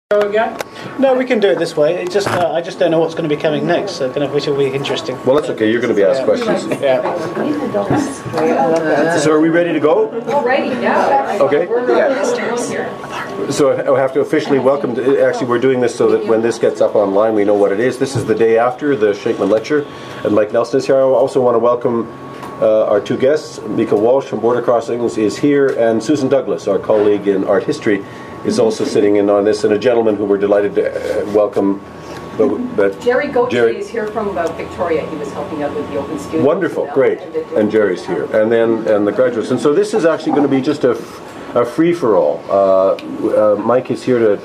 Go again? No, we can do it this way. It just I just don't know what's going to be coming next, so kind of which will be interesting. Well, that's okay. You're going to be asked questions. Yeah. So, are we ready to go? Already, yeah. Okay. So I have to officially welcome. Actually, we're doing this so that when this gets up online, we know what it is. This is the day after the Shenkman lecture, and Mike Nelson is here. I also want to welcome our two guests. Mika Walsh from Border Crossings is here, and Susan Douglas, our colleague in art history, is also sitting in on this, and a gentleman who we're delighted to welcome. Jerry Gauthier is here from Victoria. He was helping out with the Open Studio. Wonderful, great. And Jerry's here. And then the graduates. And so this is actually going to be just a free-for-all. Mike is here to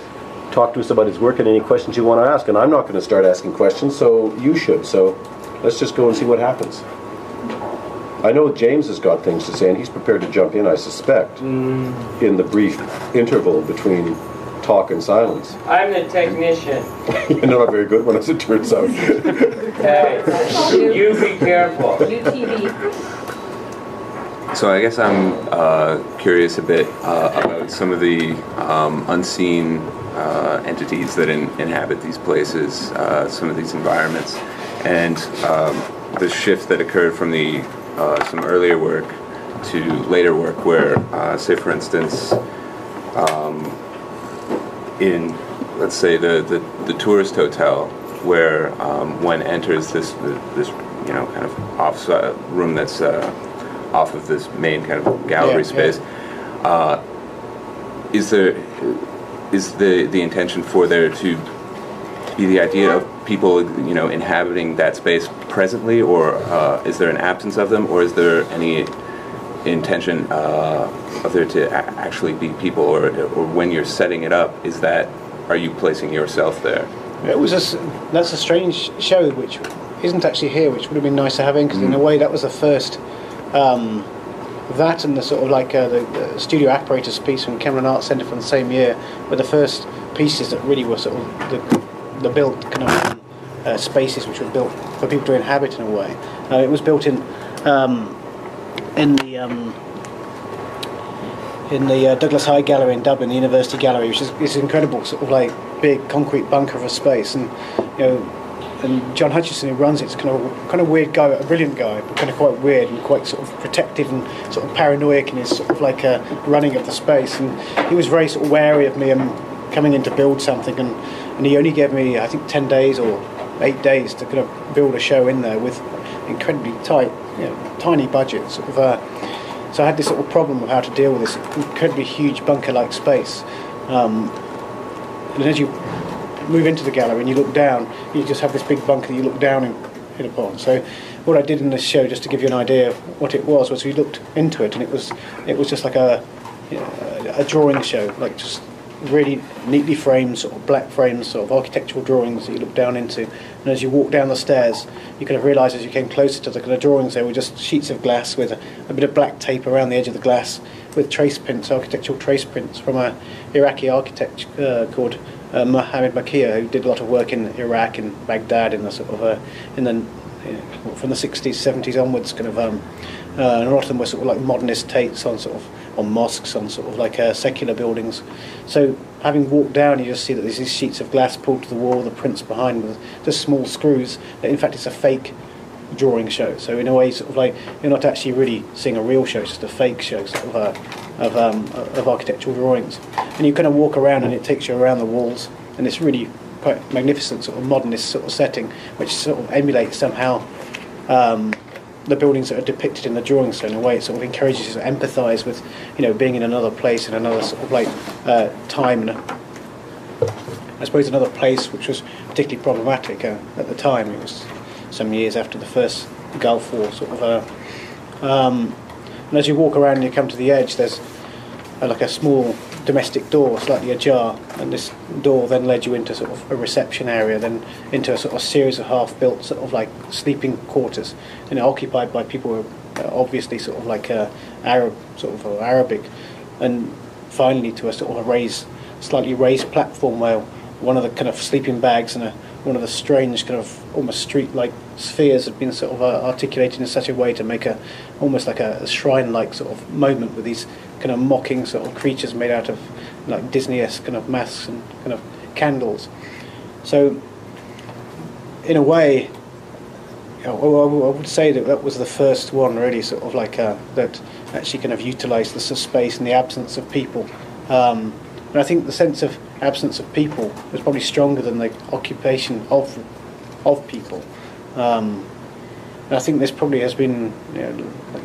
talk to us about his work and any questions you want to ask. And I'm not going to start asking questions, so you should. So let's just go and see what happens. I know James has got things to say, and he's prepared to jump in, I suspect, in the brief interval between talk and silence. I'm the technician. You're not a very good one, as it turns out. Hey, you be careful. UTV. So I guess I'm curious a bit about some of the unseen entities that inhabit these places, some of these environments, and the shift that occurred from the some earlier work to later work where, say for instance, in, let's say, the tourist hotel, where one enters this you know, kind of off room that's off of this main kind of gallery space, is the intention for there to be the idea of people, you know, inhabiting that space presently, or is there an absence of them, or is there any intention of there to actually be people, or when you're setting it up, are you placing yourself there? It was that's a strange show which isn't actually here, which would have been nice to have in, because in a way that was the first. That and the sort of like the studio apparatus piece from Cameron Art Centre from the same year were the first pieces that really were sort of the built kind of spaces which were built for people to inhabit in a way. It was built in the Douglas High Gallery in Dublin, the University Gallery, which is this incredible sort of like big concrete bunker of a space, and you know. And John Hutchison, who runs it, is kind of weird guy, a brilliant guy, but kind of quite weird and quite sort of protective and sort of paranoid in his sort of like running of the space. And he was very sort of wary of me coming in to build something, and he only gave me, I think, 10 days or 8 days to kind of build a show in there with incredibly tight, you know, tiny budget. Sort of, so I had this sort of problem of how to deal with this incredibly huge bunker-like space. And as you move into the gallery and you look down, you just have this big bunker that you look down in upon. So what I did in this show, just to give you an idea of what it was we looked into it, and it was just like a drawing show, like just really neatly framed sort of black frames, sort of architectural drawings that you look down into. And as you walk down the stairs, you kind of realise as you came closer to the kind of drawings, they were just sheets of glass with a bit of black tape around the edge of the glass with trace prints, architectural trace prints from an Iraqi architect called Mohammed Makia, who did a lot of work in Iraq and Baghdad in the sort of from the 60s, 70s onwards, kind of, and a lot of them were sort of like modernist takes on sort of on mosques, on sort of like secular buildings. So having walked down, you just see that there's these sheets of glass pulled to the wall, the prints behind with just small screws. That in fact it's a fake drawing show. So in a way, sort of like you're not actually really seeing a real show; it's just a fake show sort of architectural drawings. And you kind of walk around, and it takes you around the walls, and it's really quite magnificent sort of modernist sort of setting, which sort of emulates somehow the buildings that are depicted in the drawings. So in a way, it sort of encourages you to empathise with, you know, being in another place, in another sort of like time, and I suppose another place which was particularly problematic at the time. It was some years after the first Gulf War, sort of. And as you walk around and you come to the edge, there's like a small domestic door, slightly ajar, and this door then led you into sort of a reception area, then into a sort of series of half-built sort of like sleeping quarters, and occupied by people who are obviously sort of like Arab, sort of Arabic, and finally to a sort of slightly raised platform where one of the kind of sleeping bags and one of the strange kind of almost street-like spheres had been sort of articulated in such a way to make almost like a shrine-like sort of moment with these kind of mocking sort of creatures made out of like Disney-esque kind of masks and kind of candles. So, in a way, I would say that was the first one really sort of like that actually kind of utilised the space and the absence of people. And I think the sense of absence of people was probably stronger than the occupation of people. And I think this probably has been, like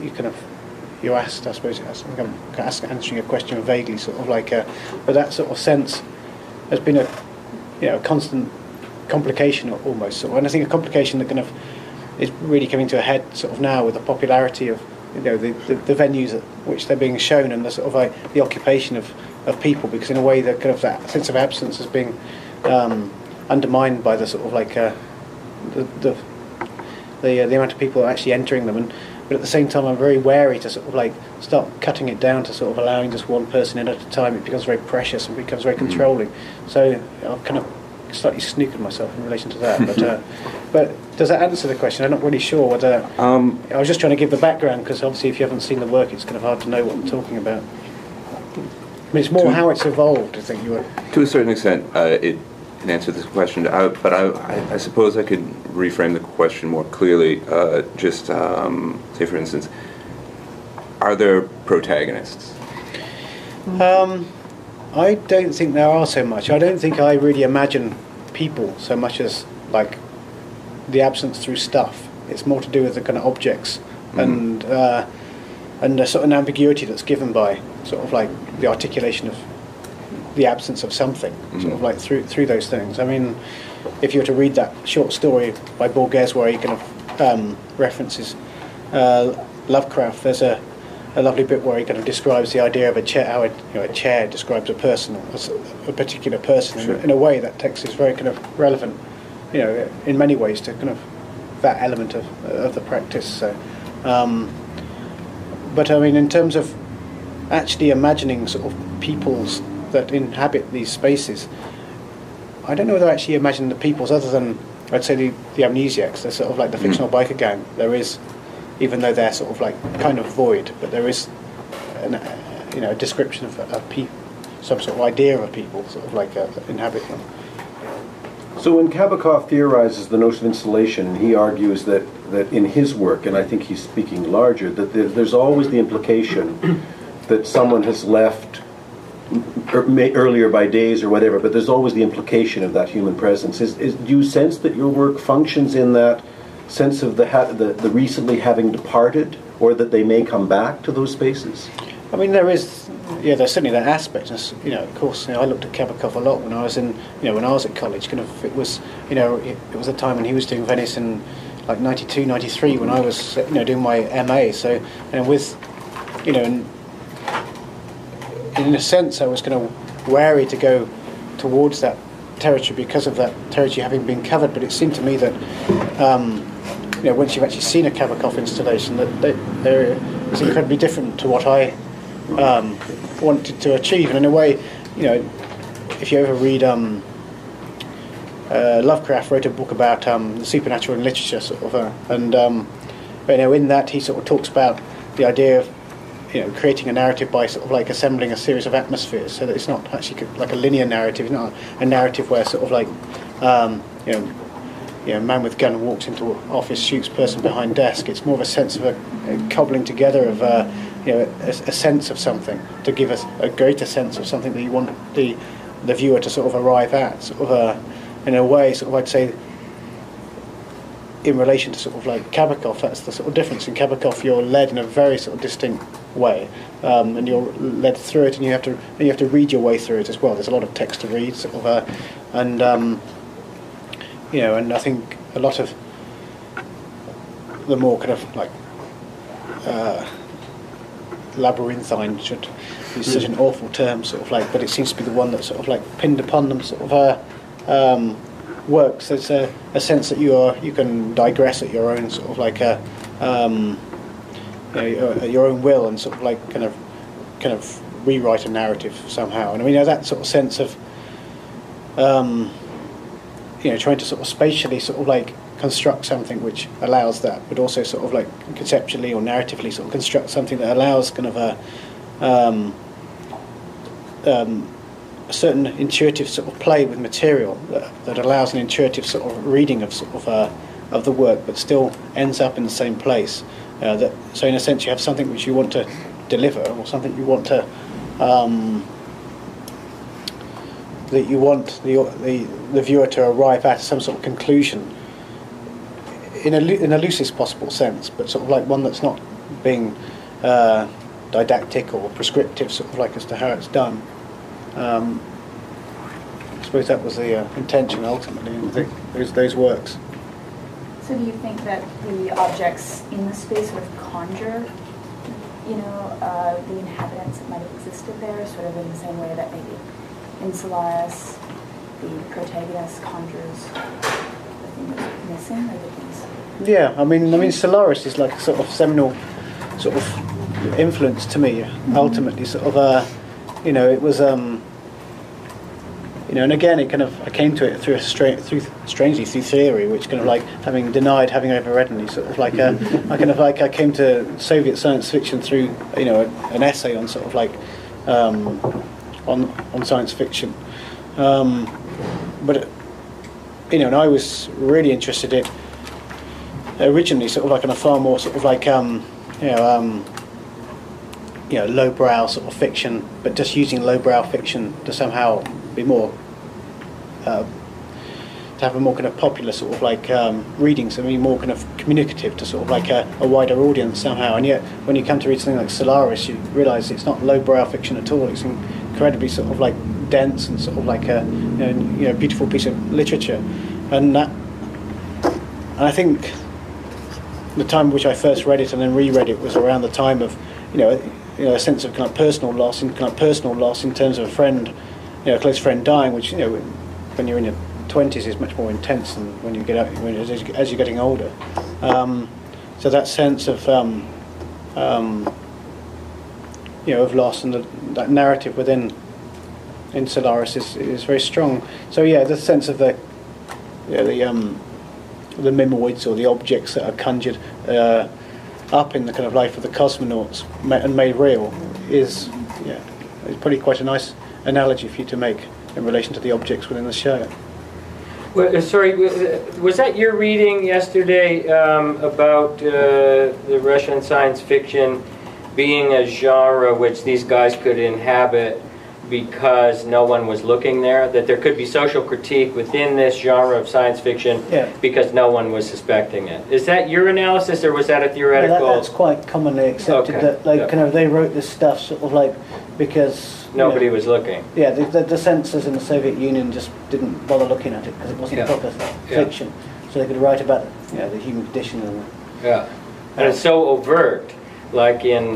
you asked, I suppose, I'm answering your question vaguely, sort of like, but that sort of sense has been a constant complication almost. And I think a complication that kind of is really coming to a head sort of now with the popularity of the venues at which they're being shown and the sort of like the occupation of people, because in a way the kind of that sense of absence is being undermined by the sort of like the amount of people actually entering them. But at the same time, I'm very wary to sort of like start cutting it down to sort of allowing just one person in at a time. It becomes very precious and becomes very controlling. So I've kind of slightly snookered myself in relation to that. But does that answer the question? I'm not really sure whether... I was just trying to give the background, because obviously if you haven't seen the work, it's kind of hard to know what I'm talking about. I mean, it's more how it's evolved, I think you were... To a certain extent, it can answer this question, but I suppose I could reframe the question more clearly. Just say, for instance, are there protagonists? I don't think there are so much. I don't think I really imagine people so much as like the absence through stuff. It's more to do with the kind of objects and a sort of ambiguity that's given by sort of like the articulation of the absence of something, sort of like through those things. I mean, if you were to read that short story by Borges where he kind of references Lovecraft, there's a lovely bit where he kind of describes the idea of a chair, how a chair describes a person, a particular person. Sure. In a way, that text is very kind of relevant, in many ways to kind of that element of the practice. So, but I mean, in terms of actually imagining sort of peoples that inhabit these spaces, I don't know whether I actually imagine the peoples other than, I'd say, the amnesiacs. They're sort of like the fictional biker gang. There is, even though they're sort of like kind of void, but there is a description of some sort of idea of people sort of like inhabit them. So when Kabakov theorizes the notion of installation, he argues that in his work, and I think he's speaking larger, that there's always the implication that someone has left earlier by days or whatever, but there's always the implication of that human presence. Do you sense that your work functions in that sense of the recently having departed, or that they may come back to those spaces? I mean, there's certainly that aspect. Of course, I looked at Kabakov a lot when I was when I was at college. Kind of, it was a time when he was doing Venice in like 92, 93 when I was doing my MA. So, in a sense, I was kind of wary to go towards that territory because of that territory having been covered. But it seemed to me that once you've actually seen a Kabakov installation, that it's incredibly different to what I wanted to achieve. And in a way, if you ever read Lovecraft wrote a book about the supernatural in literature, sort of, and in that he sort of talks about the idea of creating a narrative by sort of like assembling a series of atmospheres, so that it's not actually like a linear narrative. It's not a narrative where sort of like man with gun walks into office, shoots person behind desk. It's more of a sense of a cobbling together of a sense of something to give us a greater sense of something that you want the viewer to sort of arrive at. Sort of in a way, sort of I'd say, in relation to sort of like Kabakov, that's the sort of difference. In Kabakov, you're led in a very sort of distinct way, and you're led through it, and you have to read your way through it as well. There's a lot of text to read, sort of, and I think a lot of the more kind of like labyrinthine should be such an awful term, sort of like, but it seems to be the one that's sort of like pinned upon them, sort of works. There's a sense that you can digress at your own sort of like at your own will, and sort of like kind of rewrite a narrative somehow. And I mean, that sort of sense of trying to sort of spatially sort of like construct something which allows that, but also sort of like conceptually or narratively sort of construct something that allows kind of a certain intuitive sort of play with material that allows an intuitive sort of reading of of the work, but still ends up in the same place. So in a sense, you have something which you want to deliver, or something you want to that you want the viewer to arrive at some sort of conclusion in a loosest possible sense, but sort of like one that's not being didactic or prescriptive, sort of like as to how it's done. I suppose that was the intention ultimately in those works. So do you think that the objects in the space sort of conjure, the inhabitants that might have existed there, sort of in the same way that maybe in Solaris the protagonist conjures the thing that's missing, or the things? Yeah, I mean, Solaris is like a sort of seminal sort of influence to me. Ultimately, sort of, it was, and again, it kind of I came to it through strangely through theory, which kind of like having denied having ever read any sort of like I came to Soviet science fiction through an essay on sort of like on science fiction, but and I was really interested in originally sort of like on a far more sort of like lowbrow sort of fiction, but just using lowbrow fiction to somehow be more to have a more kind of popular sort of like reading, something more kind of communicative to sort of like a wider audience somehow. And yet when you come to read something like Solaris, you realise it's not lowbrow fiction at all. It's incredibly sort of like dense and sort of like a beautiful piece of literature. And I think the time in which I first read it and then reread it was around the time of a sense of kind of personal loss in terms of a friend, a close friend dying, which when you're in your 20s is much more intense than when you get out as you're getting older. So that sense of of loss and that narrative within in Solaris is very strong. So yeah, the sense of the mimoids or the objects that are conjured up in the kind of life of the cosmonauts and made real is probably quite a nice analogy for you to make in relation to the objects within the show. Well, sorry, was that your reading yesterday about the Russian science fiction being a genre which these guys could inhabit because no one was looking there? That there could be social critique within this genre of science fiction because no one was suspecting it. Is that your analysis, or was that a theoretical? That's quite commonly accepted. Okay. That kind of they wrote this stuff sort of like because nobody was looking. Yeah, the censors in the Soviet Union just didn't bother looking at it because it wasn't proper fiction, so they could write about the human condition and and it's so overt, like in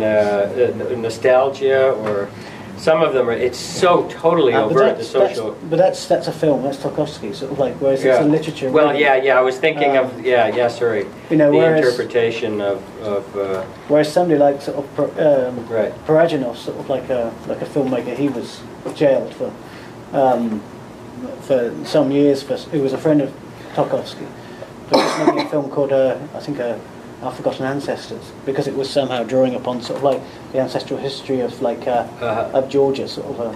Nostalgia or. Some of them are. It's so totally overt. The social. But that's a film. That's Tarkovsky, sort of like. Whereas it's a literature. Well, really. I was thinking of sorry. The interpretation of. Whereas somebody like sort of Parajanov, sort of like a filmmaker, he was jailed for some years. He was a friend of Tarkovsky. But he was making a film called Our Forgotten Ancestors, because it was somehow drawing upon sort of like the ancestral history of like of Georgia, sort of.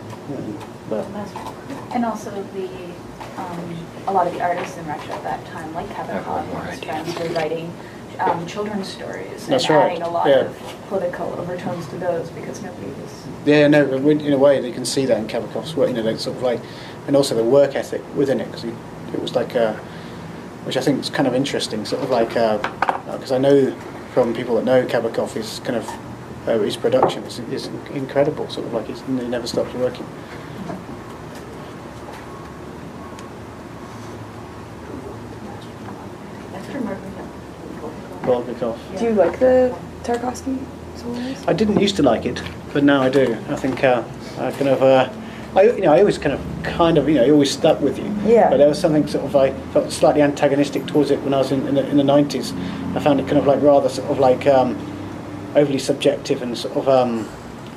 And also a lot of the artists in Russia at that time, like Kabakov and his friends, were writing children's stories and adding a lot of political overtones to those because nobody was. Yeah, no, in a way you can see that in Kabakov's work, like sort of like, and also the work ethic within it, because it was like which I think is kind of interesting, sort of like. Because I know from people that know Kabakov, his kind of his production is incredible. Sort of like he never stops working. Volkov. Do you like the Tarkovsky Solaris? I didn't used to like it, but now I do. I think I kind of. I always kind of it always stuck with you. Yeah. But there was something sort of I felt slightly antagonistic towards it when I was in the 90s. I found it kind of like rather sort of like overly subjective and sort of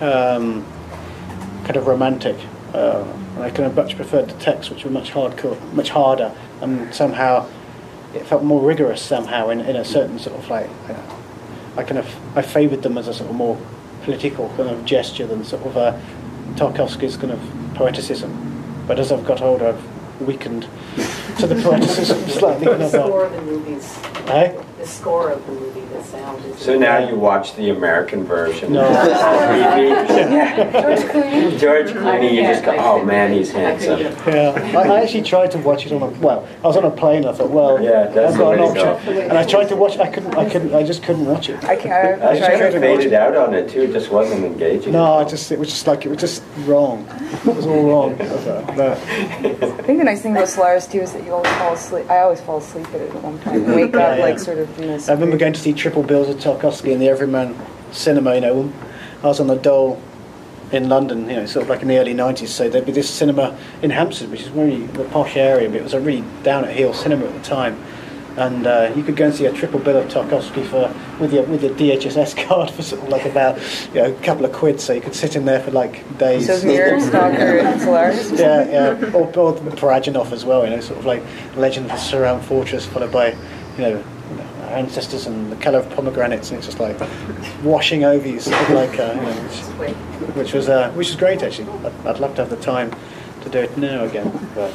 kind of romantic. And I kind of much preferred the texts, which were much harder, and somehow it felt more rigorous somehow in a certain sort of like. I favoured them as a sort of more political kind of gesture than sort of Tarkovsky's kind of poeticism. But as I've got older, I've weakened to the point of slightly. The score of the movies. Eh? The score of the movie, the sound is. So now you watch the American version. No. George Clooney. George Clooney, you just go, oh man, he's handsome. Yeah, I actually tried to watch it on I was on a plane. I thought, well, Yeah, that's I've got an the way to option, go. and I tried to watch. I just couldn't watch it. I should have faded out on it too. It just wasn't engaging. No, it was just wrong. It was all wrong. No. I think the nice thing about Solaris too is that you always fall asleep. I always fall asleep at it at one point. And wake up like sort of in this. I remember going to see Triple Bills of Tarkovsky in the Everyman Cinema. You know, I was on the Dole in London. You know, sort of like in the early '90s. So there'd be this cinema in Hampstead, which is really the posh area, but it was a really down at heel cinema at the time. And you could go and see a triple bill of Tarkovsky with your DHSS card for sort of like about a couple of quid, so you could sit in there for like days. So Mirror, Stalker, and Solaris. Yeah, or Parajanov as well. You know, sort of like Legend of the Surround Fortress, followed by our ancestors and the colour of pomegranates, and it's just like washing over you, sort of like which was great actually. I'd love to have the time to do it now again, but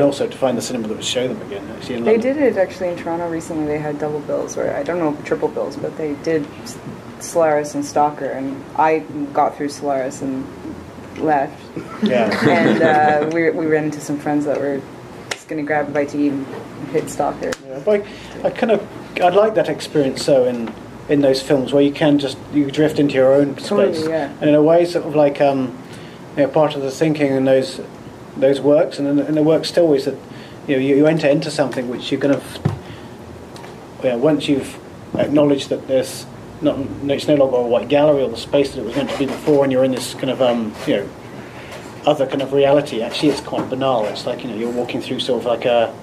also to find the cinema that would show them again. Actually, They did it actually in Toronto recently. They had double bills, or I don't know, triple bills, but they did Solaris and Stalker, and I got through Solaris and left. Yeah. And we ran into some friends that were just going to grab a bite to eat and hit Stalker. Yeah, but I like that experience so in those films where you drift into your own space. Totally, yeah. And in a way, sort of like part of the thinking in those works, and the work still is that you enter into something which you're going to once you've acknowledged that it's no longer a white gallery or the space that it was meant to be before, and you're in this kind of other kind of reality. Actually, it's quite banal. It's like you're walking through sort of like a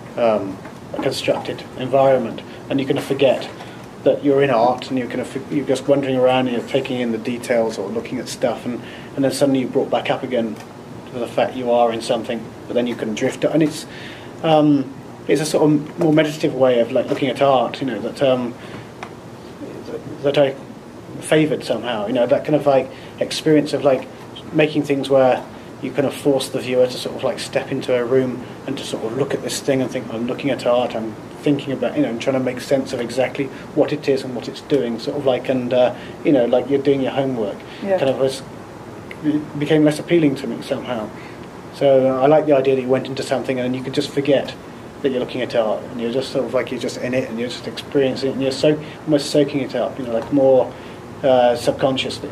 constructed environment, and you're going to forget that you're in art, and you're just wandering around and you're taking in the details or looking at stuff, and then suddenly you're brought back up again to the fact you are in something, but then you can drift. And it's a sort of more meditative way of like looking at art, that I favoured somehow. That kind of like experience of like making things where you kind of force the viewer to sort of like step into a room and to sort of look at this thing and think, I'm looking at art, I'm thinking about, I'm trying to make sense of exactly what it is and what it's doing, sort of like, and like you're doing your homework. Yeah. Kind of it became less appealing to me somehow. So I like the idea that you went into something and you could just forget that you're looking at art, and you're just sort of like, you're just in it and you're just experiencing it, and you're almost soaking it up, like more subconsciously.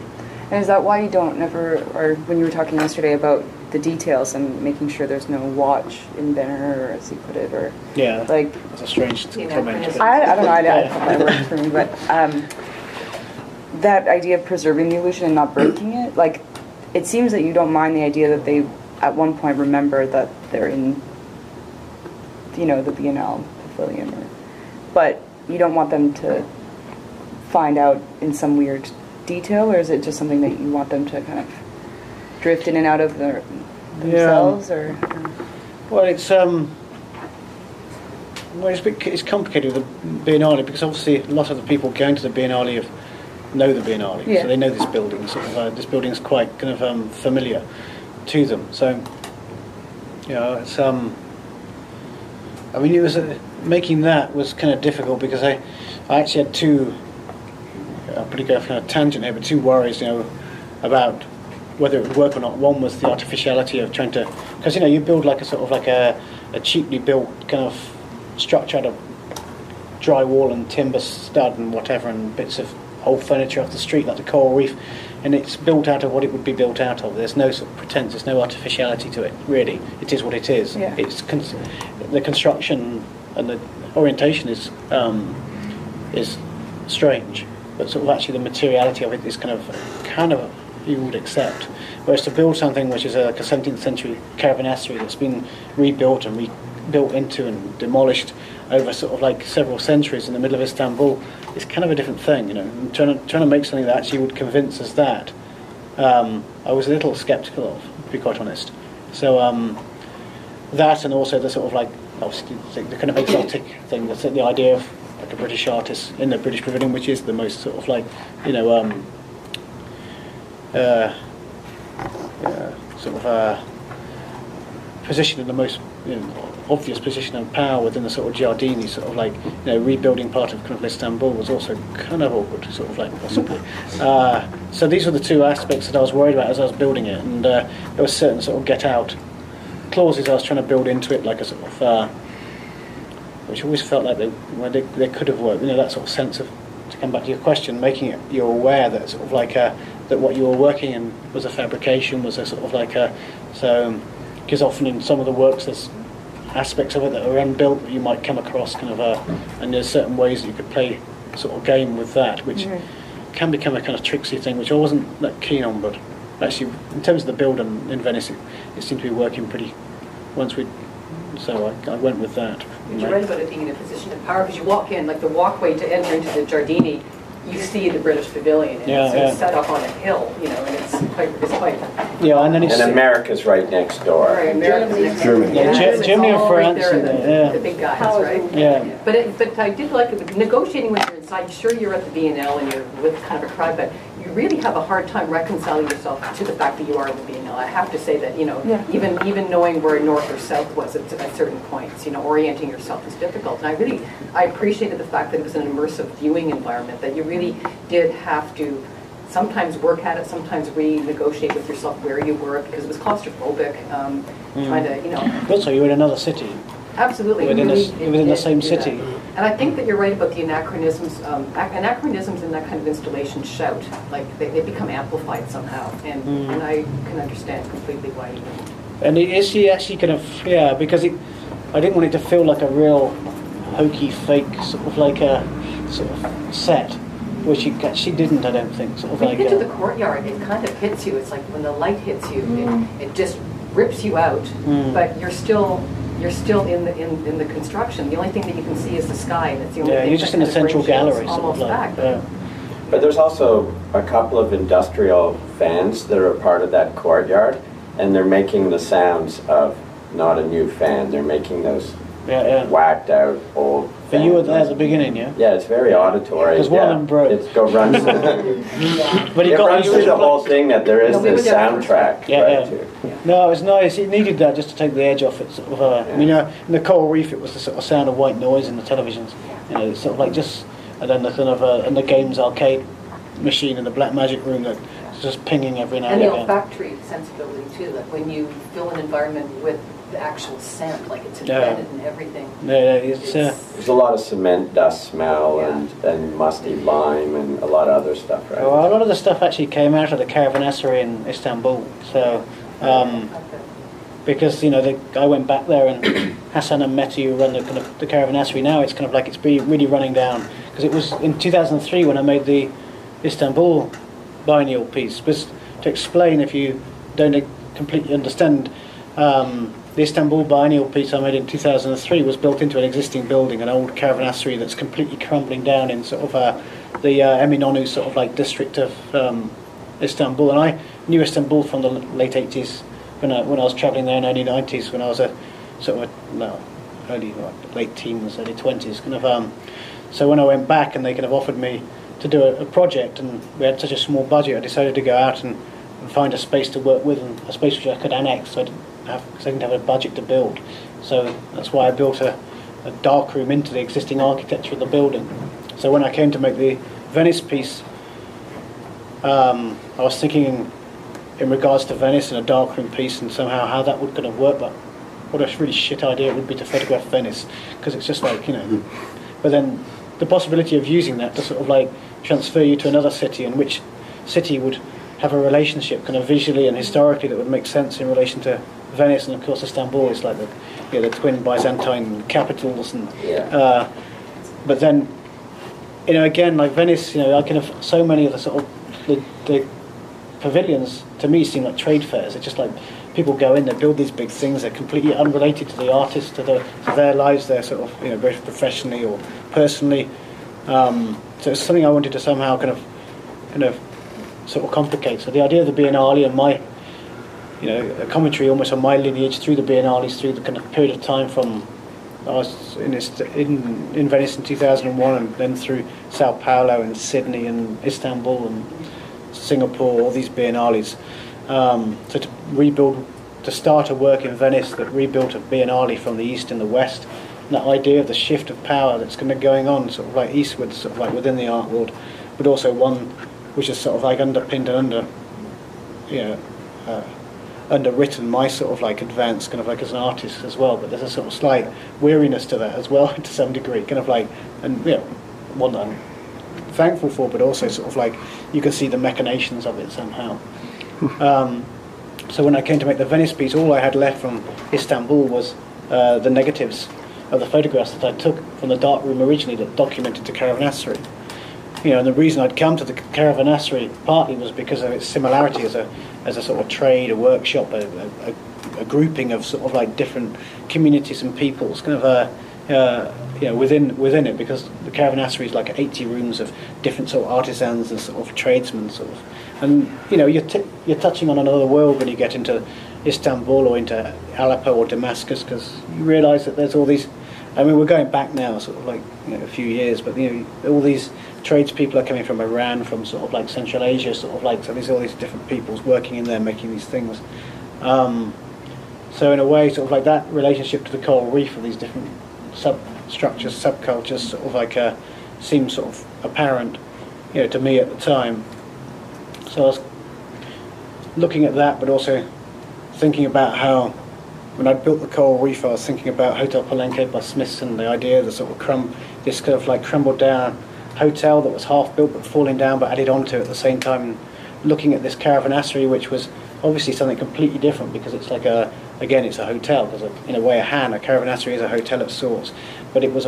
And is that why you don't or when you were talking yesterday about the details and making sure there's no watch in there, or as you put it, or like that's a strange comment. I don't know. I thought that worked for me, but that idea of preserving the illusion and not breaking it, like it seems that you don't mind the idea that they at one point remember that they're in the Biennale pavilion, but you don't want them to find out in some weird detail, or is it just something that you want them to kind of drift in and out of themselves, or? Well, it's complicated with the Biennale, because obviously a lot of the people going to the Biennale know the Biennale, so they know this building. Sort of, this building is quite kind of familiar to them. So, it's I mean, it was making that was kind of difficult, because I actually had two. I'm pretty going on a tangent here, but two worries, about whether it would work or not. One was the artificiality of trying to, because you build like a sort of like a cheaply built kind of structure out of drywall and timber stud and whatever, and bits of old furniture off the street like the coral reef, and it's built out of what it would be built out of. There's no sort of pretense, there's no artificiality to it, really. It is what it is. Yeah. It's the construction and the orientation is strange, but sort of actually the materiality of it is kind of you would accept. Whereas to build something which is like a 17th century caravanserai that's been rebuilt and rebuilt into and demolished over sort of like several centuries in the middle of Istanbul, is kind of a different thing, And trying to make something that actually would convince us that, I was a little sceptical of, to be quite honest. So that, and also the sort of like, obviously the kind of exotic thing, the idea of like a British artist in the British Pavilion, which is the most sort of like, sort of position in the most obvious position of power within the sort of Giardini, sort of like rebuilding part of kind of Istanbul was also kind of awkward, sort of like possibly. So these were the two aspects that I was worried about as I was building it, and there were certain sort of get out clauses I was trying to build into it, like a sort of which always felt like they could have worked. That sort of sense of, to come back to your question, making it you aware that sort of like that what you were working in was a fabrication, was a sort of like because often in some of the works there's aspects of it that are unbuilt that you might come across kind of and there's certain ways that you could play sort of game with that, which can become a kind of tricksy thing, which I wasn't that keen on, but actually in terms of the build in Venice it seemed to be working pretty so I went with that. You read about it being in a position of power because you walk in, like the walkway to enter into the Giardini, you see the British Pavilion, and it's set up on a hill, and it's quite. Yeah, and then and America's right next door. Right, America's next door. Germany. Yeah, Germany and France. The big guys, right? Yeah. But I did like it. Negotiating when you're inside. Sure, you're at the Biennale and you're with kind of a crowd, but you really have a hard time reconciling yourself to the fact that you are at the Biennale. I have to say that even knowing where north or south was at certain points, orienting yourself is difficult. And I appreciated the fact that it was an immersive viewing environment, that you really did have to sometimes work at it, sometimes renegotiate with yourself where you were, because it was claustrophobic, trying to, Also, you were in another city. Absolutely. Within the same city. And I think that you're right about the anachronisms. Anachronisms in that kind of installation shout, like they become amplified somehow, and I can understand completely why you wouldn't. And is he actually kind of, because I didn't want it to feel like a real hokey, fake, sort of like a sort of set, which it actually didn't, I don't think. Sort of when like you get to the courtyard, it kind of hits you. It's like when the light hits you, it just rips you out, but you're still in the construction. The only thing that you can see is the sky, and it's the only thing you're just in the central gallery, sort of like. But there's also a couple of industrial fans that are part of that courtyard, and they're making the sounds of not a new fan. They're making those whacked out old. But you were there at the beginning, yeah? Yeah, it's very auditory. Because one of them broke. It runs through the whole thing that there is this soundtrack. No, it was nice. It needed that just to take the edge off it. Sort of, in the coral reef, it was the sort of sound of white noise in the televisions. Sort of like just, and then the kind of and the games arcade machine in the black magic room that was just pinging every now and again. And the olfactory sensibility too. Like when you fill an environment with the actual scent, like it's embedded in everything. There's a lot of cement dust smell and musty lime and a lot of other stuff, right? Well, a lot of the stuff actually came out of the caravanserai in Istanbul. So, because I went back there and Hassan and Mehdi who run the caravanserai now. It's kind of like it's really running down, because it was in 2003 when I made the Istanbul biennial piece. But to explain, if you don't completely understand. The Istanbul biennial piece I made in 2003 was built into an existing building, an old caravanserai that's completely crumbling down in sort of the Eminönü sort of like district of Istanbul. And I knew Istanbul from the late 80s when I was travelling there in early 90s, when I was late teens, early 20s kind of. So when I went back and they kind of offered me to do a project, and we had such a small budget, I decided to go out and find a space to work with, and a space which I could annex. Because I didn't have a budget to build, so that's why I built a dark room into the existing architecture of the building. So when I came to make the Venice piece, I was thinking in regards to Venice and a dark room piece, and somehow how that would kind of work. But what a really shit idea it would be to photograph Venice, because it's just like But then the possibility of using that to sort of like transfer you to another city, and which city would have a relationship kind of visually and historically that would make sense in relation to Venice, and of course Istanbul is like the twin Byzantine capitals, and but then again, like Venice, I kind of, so many of the sort of the pavilions to me seem like trade fairs. It's just like people go in, they build these big things, they're completely unrelated to the artists, to their lives, they're sort of both professionally or personally. So it's something I wanted to somehow kind of sort of complicate. So the idea of the Biennale and my a commentary almost on my lineage through the Biennales, through the kind of period of time from I was in Venice in 2001, and then through Sao Paulo and Sydney and Istanbul and Singapore, all these Biennales. So to rebuild to start a work in Venice that rebuilt a biennale from the east and the west. And that idea of the shift of power that's going to be going on, sort of like eastwards, sort of like within the art world, but also one which is sort of like underpinned and underwritten my sort of like advance kind of like as an artist as well. But there's a sort of slight weariness to that as well to some degree, kind of like, and one that I'm thankful for, but also sort of like you can see the machinations of it somehow. So when I came to make the Venice piece, all I had left from Istanbul was the negatives of the photographs that I took from the darkroom originally that documented the caravanserai. And the reason I'd come to the caravanserai partly was because of its similarity as a sort of trade, a workshop, a grouping of sort of like different communities and peoples, kind of within it, because the caravanserai is like 80 rooms of different sort of artisans and sort of tradesmen sort of, and you're touching on another world when you get into Istanbul or into Aleppo or Damascus, because you realise that there's all these. I mean, we're going back now, sort of like a few years, but all these tradespeople are coming from Iran, from sort of like Central Asia, sort of like, so there's all these different peoples working in there, making these things. So in a way, sort of like that relationship to the coral reef of these different substructures, subcultures, sort of like seemed sort of apparent, to me at the time. So I was looking at that, but also thinking about how. When I built the coral reef, I was thinking about Hotel Palenque by Smithson, the idea of the sort of this kind of like crumbled down hotel that was half built but falling down but added onto at the same time, looking at this caravanserai, which was obviously something completely different because it's like it's a hotel, because in a way a caravanserai is a hotel of sorts, but it was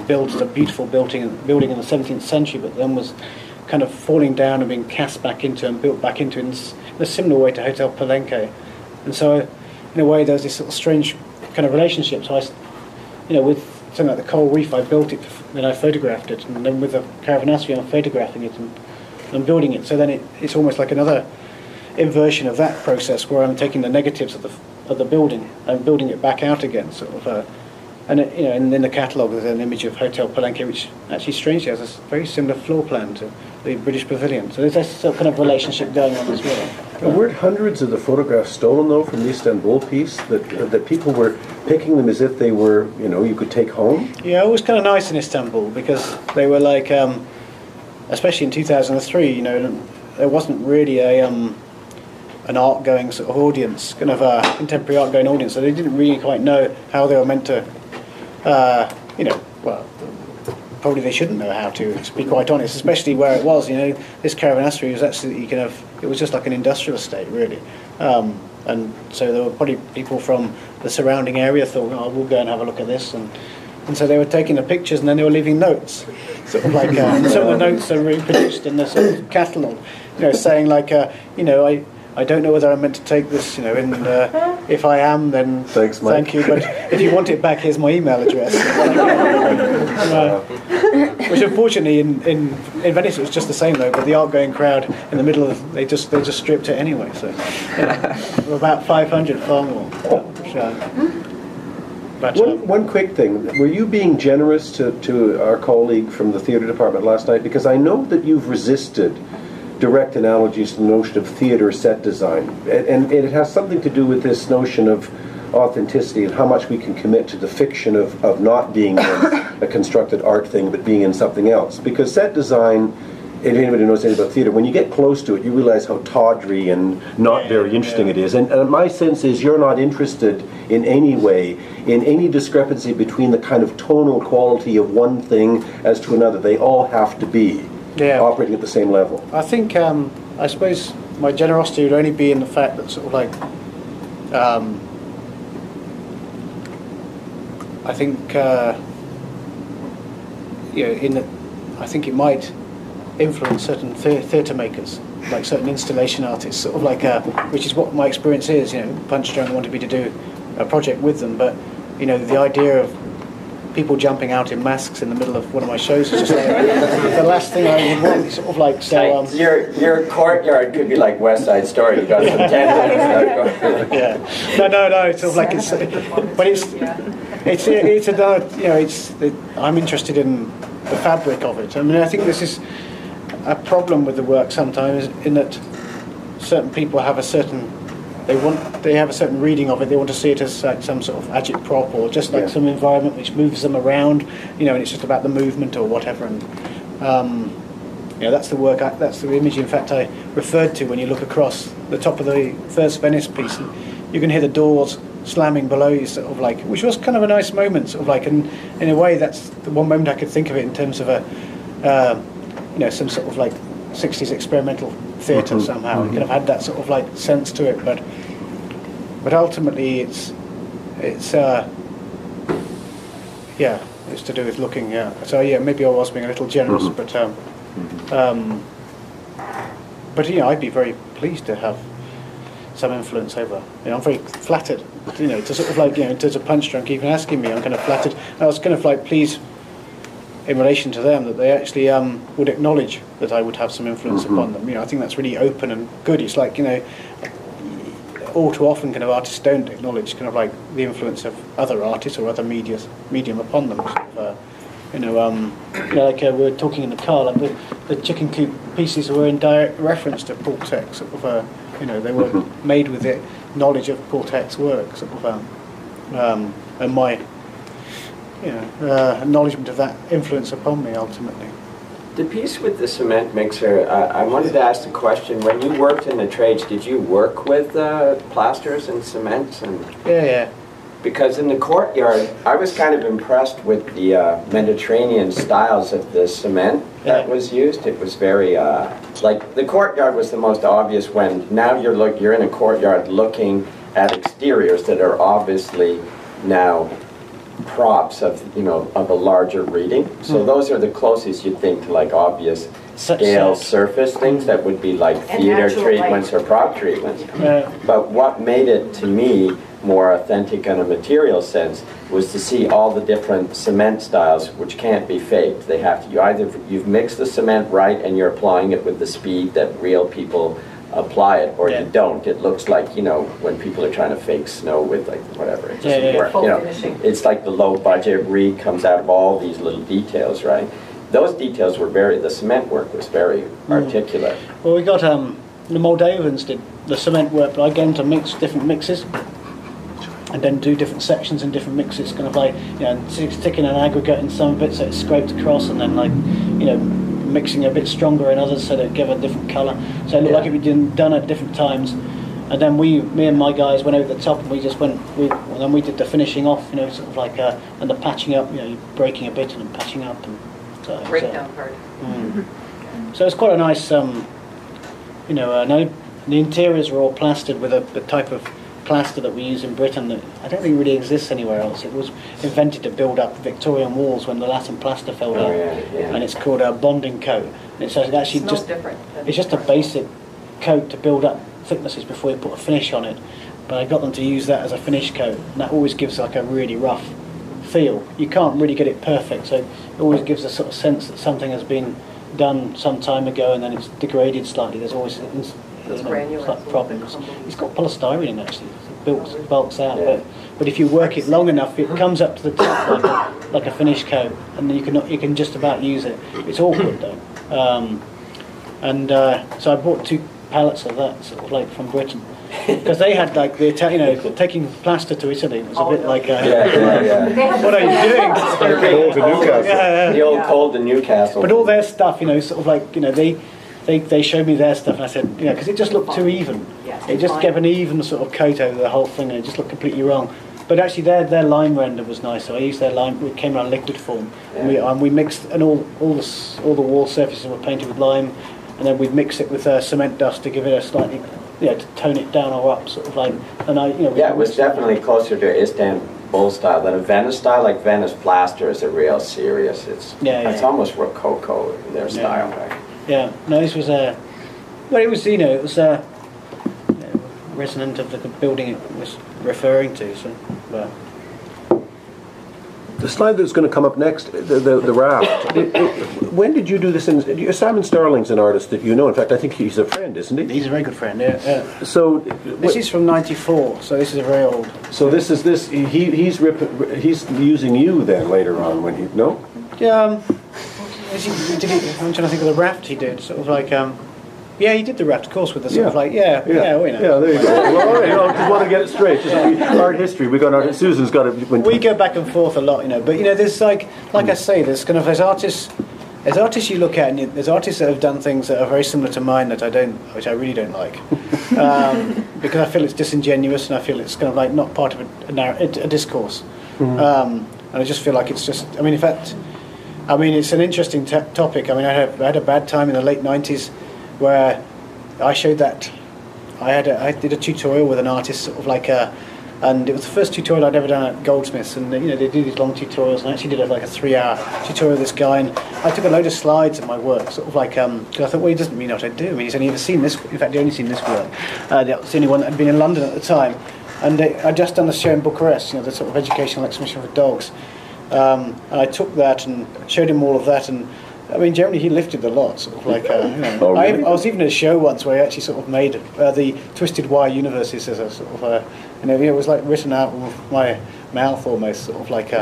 built as a beautiful building in the 17th century, but then was kind of falling down and being cast back into and built back into in a similar way to Hotel Palenque. And so in a way, there's this sort of strange kind of relationship. So with something like the coral reef, I built it, then I photographed it, and then with the caravanserai, I'm photographing it and building it. So then it's almost like another inversion of that process, where I'm taking the negatives of the building and building it back out again, sort of. And in the catalogue, there's an image of Hotel Palenque, which actually strangely has a very similar floor plan to the British Pavilion. So there's this sort of kind of relationship going on as well. Weren't hundreds of the photographs stolen, though, from the Istanbul piece? That people were picking them as if they were, you could take home? Yeah, it was kind of nice in Istanbul, because they were like, especially in 2003, there wasn't really an art-going sort of audience, kind of a contemporary art-going audience, so they didn't really quite know how they were meant to, probably they shouldn't know how to be quite honest, especially where it was. This caravanserai was actually it was just like an industrial estate, really. And so there were probably people from the surrounding area thought, oh, we'll go and have a look at this, and so they were taking the pictures and then they were leaving notes, sort of like some of the notes are reproduced in the sort of catalogue, saying like, I don't know whether I'm meant to take this, if I am, then thanks, Mike. Thank you, but if you want it back, here's my email address. Which unfortunately in Venice it was just the same though, but the art-going crowd in the middle of they just stripped it anyway. So about 500, far more. One quick thing: were you being generous to our colleague from the theatre department last night? Because I know that you've resisted direct analogies to the notion of theatre set design, and it has something to do with this notion of authenticity and how much we can commit to the fiction of not being a constructed art thing but being in something else. Because set design, if anybody knows anything about theatre, when you get close to it you realize how tawdry and not very interesting it is, and my sense is you're not interested in any way in any discrepancy between the kind of tonal quality of one thing as to another. They all have to be operating at the same level. I think, I suppose my generosity would only be in the fact that sort of like, I think, I think it might influence certain theatre makers, like certain installation artists, sort of like, which is what my experience is. Punchdrunk wanted me to do a project with them, but the idea of people jumping out in masks in the middle of one of my shows is just like the last thing I would want. Sort of like so. Your courtyard could be like West Side Story. You got some 10 minutes. Yeah. No. It's sort of like I'm interested in the fabric of it. I mean, I think this is a problem with the work sometimes, in that certain people have they have a certain reading of it. They want to see it as like some sort of agitprop or just like some environment which moves them around, you know, and it's just about the movement or whatever. And you know, that's the work. That's the image. In fact, I referred to when you look across the top of the first Venice piece, and you can hear the doors slamming below you, sort of like, which was kind of a nice moment, sort of like, and in a way, that's the one moment I could think of it in terms of a, you know, some sort of like 60s experimental theatre somehow. It kind of had that sort of like sense to it, but ultimately it's yeah, it's to do with looking. Yeah, so yeah, maybe I was being a little generous, but you know, I'd be very pleased to have some influence over. You know, I'm very flattered. You know, to sort of like, you know, in terms of Punch Drunk even asking me, I'm kind of flattered. I was kind of like pleased in relation to them that they actually would acknowledge that I would have some influence upon them. You know, I think that's really open and good. It's like, you know, all too often kind of artists don't acknowledge kind of like the influence of other artists or other medium upon them. Sort of, you know, like we were talking in the car, like the chicken coop pieces were in direct reference to Paul Tex. Sort of, you know, they were made with the knowledge of Paul Tex's work, sort of, and my, you know, acknowledgement of that influence upon me ultimately. The piece with the cement mixer, I wanted to ask the question, when you worked in the trades, did you work with plasters and cements? And Yeah. because in the Courtyard, I was kind of impressed with the Mediterranean styles of the cement that was used. It was very, like, the Courtyard was the most obvious when now you're in a courtyard looking at exteriors that are obviously now props of, you know, of a larger reading. So those are the closest you'd think to like obvious scale surface things that would be like theater treatments or prop treatments. But what made it to me more authentic in a material sense was to see all the different cement styles which can't be faked. They have to, you've mixed the cement right and you're applying it with the speed that real people apply it, or you don't. It looks like, you know, when people are trying to fake snow with like whatever, it doesn't work. You know, it's like the low budget reed comes out of all these little details, right? Those details were the cement work was very articulate. Well, we got the Moldavans did the cement work, but I get them to mix different mixes and then do different sections and different mixes, kind of like, you know, sticking an aggregate in some of it so it's scraped across, and then like, you know, mixing a bit stronger in others so that it give a different colour. So it looked like it had been done at different times. And then me and my guys went over the top and we just went, and then we did the finishing off, you know, sort of like, and the patching up, you know, breaking a bit and then patching up. And so, breakdown part. So it's quite a nice, you know, the interiors were all plastered with the type of plaster that we use in Britain that I don't think really exists anywhere else. It was invented to build up Victorian walls when the Latin plaster fell down, and it's called a bonding coat. And it's actually just different. It's just a basic coat to build up thicknesses before you put a finish on it. But I got them to use that as a finish coat, and that always gives like a really rough feel. You can't really get it perfect, so it always gives a sort of sense that something has been done some time ago and then it's degraded slightly. There's always problems. It's got polystyrene in actually. It bulks out, but if you work it long enough, it comes up to the top like a finish coat, and then you can just about use it. It's awkward though, so I bought 2 pallets of that, sort of like from Britain, because they had like the taking plaster to Italy was a bit like what are you doing? Cold to Newcastle. The old cold to Newcastle. But all their stuff, you know, sort of like, you know, they showed me their stuff, and I said, you know, because it just looked too even. It just gave an even sort of coat over the whole thing, and it just looked completely wrong. But actually, their lime render was nice. So I used their lime. It came around liquid form, and we mixed, and all the wall surfaces were painted with lime, and then we'd mix it with cement dust to give it a slightly, you know, to tone it down or up, sort of like. And it was definitely closer to Istanbul style than a Venice style. Like Venice plaster is a real serious. It's almost Rococo in their style, right? Yeah, no, this was well, it was, you know, it was resonant of the building it was referring to. So, the slide that's going to come up next, the raft. When did you do this? Simon Starling's an artist that you know. In fact, I think he's a friend, isn't he? He's a very good friend. Yeah. So this is from '94. So this is a very old. So this is this. He's using you then later on when he Yeah. I'm trying to think of the raft he did. Sort of like Yeah, he did the raft, of course, with the sort of like, we know. Yeah, there you go. Well, just want to get it straight. Just art history. We got art. Susan's got it. We go back and forth a lot, but there's like I say, there's kind of there's artists you look at, and there's artists that have done things that are very similar to mine which I really don't like, because I feel it's disingenuous and I feel it's kind of like not part of a discourse, and I just feel like it's just. In fact, it's an interesting topic. I had a bad time in the late '90s. Where I showed that I did a tutorial with an artist, sort of like and it was the first tutorial I'd ever done at Goldsmiths, and they do these long tutorials, and I actually did like a 3-hour tutorial with this guy, and I took a load of slides of my work, sort of like because I thought, well, he doesn't really know what I do. He's only ever seen this. In fact, he'd only seen this work. That was the only one that had been in London at the time, and I'd just done the show in Bucharest, the sort of educational exhibition for dogs, and I took that and showed him all of that, and generally he lifted the lot, sort of like, Oh, really? I was even at a show once where he actually sort of made the Twisted Wire universes as a sort of, it was like written out with my mouth almost, sort of like,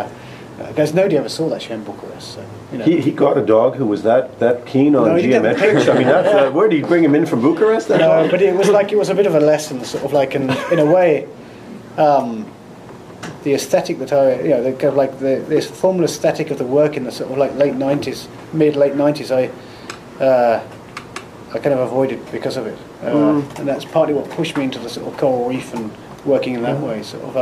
because nobody ever saw that show in Bucharest. So, He got a dog who was that keen on geometrics. That's where did he bring him in from Bucharest? No, but it was a bit of a lesson, sort of like, in a way. The aesthetic that the kind of like this formal aesthetic of the work in the sort of like late '90s, mid-late '90s, I kind of avoided because of it, and that's partly what pushed me into the sort of coral reef and working in that way, sort of,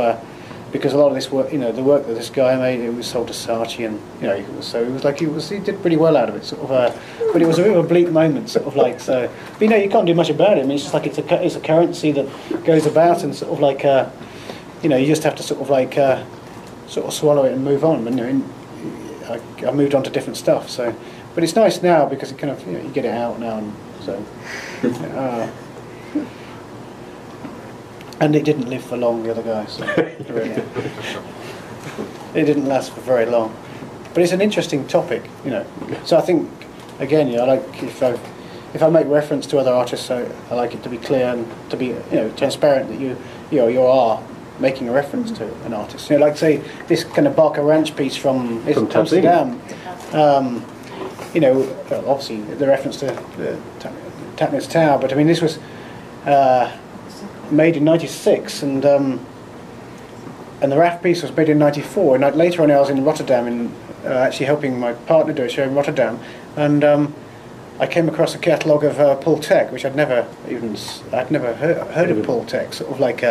because a lot of this work, the work that this guy made, it was sold to Saatchi, and he did pretty well out of it, sort of, but it was a bit of a bleak moment, sort of like, so, but you can't do much about it. It's just like it's a currency that goes about, and sort of like. You just have to sort of like sort of swallow it and move on. And I moved on to different stuff. So, but it's nice now because it kind of you get it out now, and so. And it didn't live for long, the other guy. So it didn't last for very long. But it's an interesting topic, So I think again, I like if I make reference to other artists, I like it to be clear and to be transparent that you are making a reference to an artist. Like say this kind of Barker Ranch piece from Amsterdam. Obviously the reference to the Tapnitz Tower, but this was made in '96, and the raft piece was made in '94. And later on, I was in Rotterdam, actually helping my partner do a show in Rotterdam, and I came across a catalogue of Paul Tech, which I'd never heard of Paul Tech. Sort of like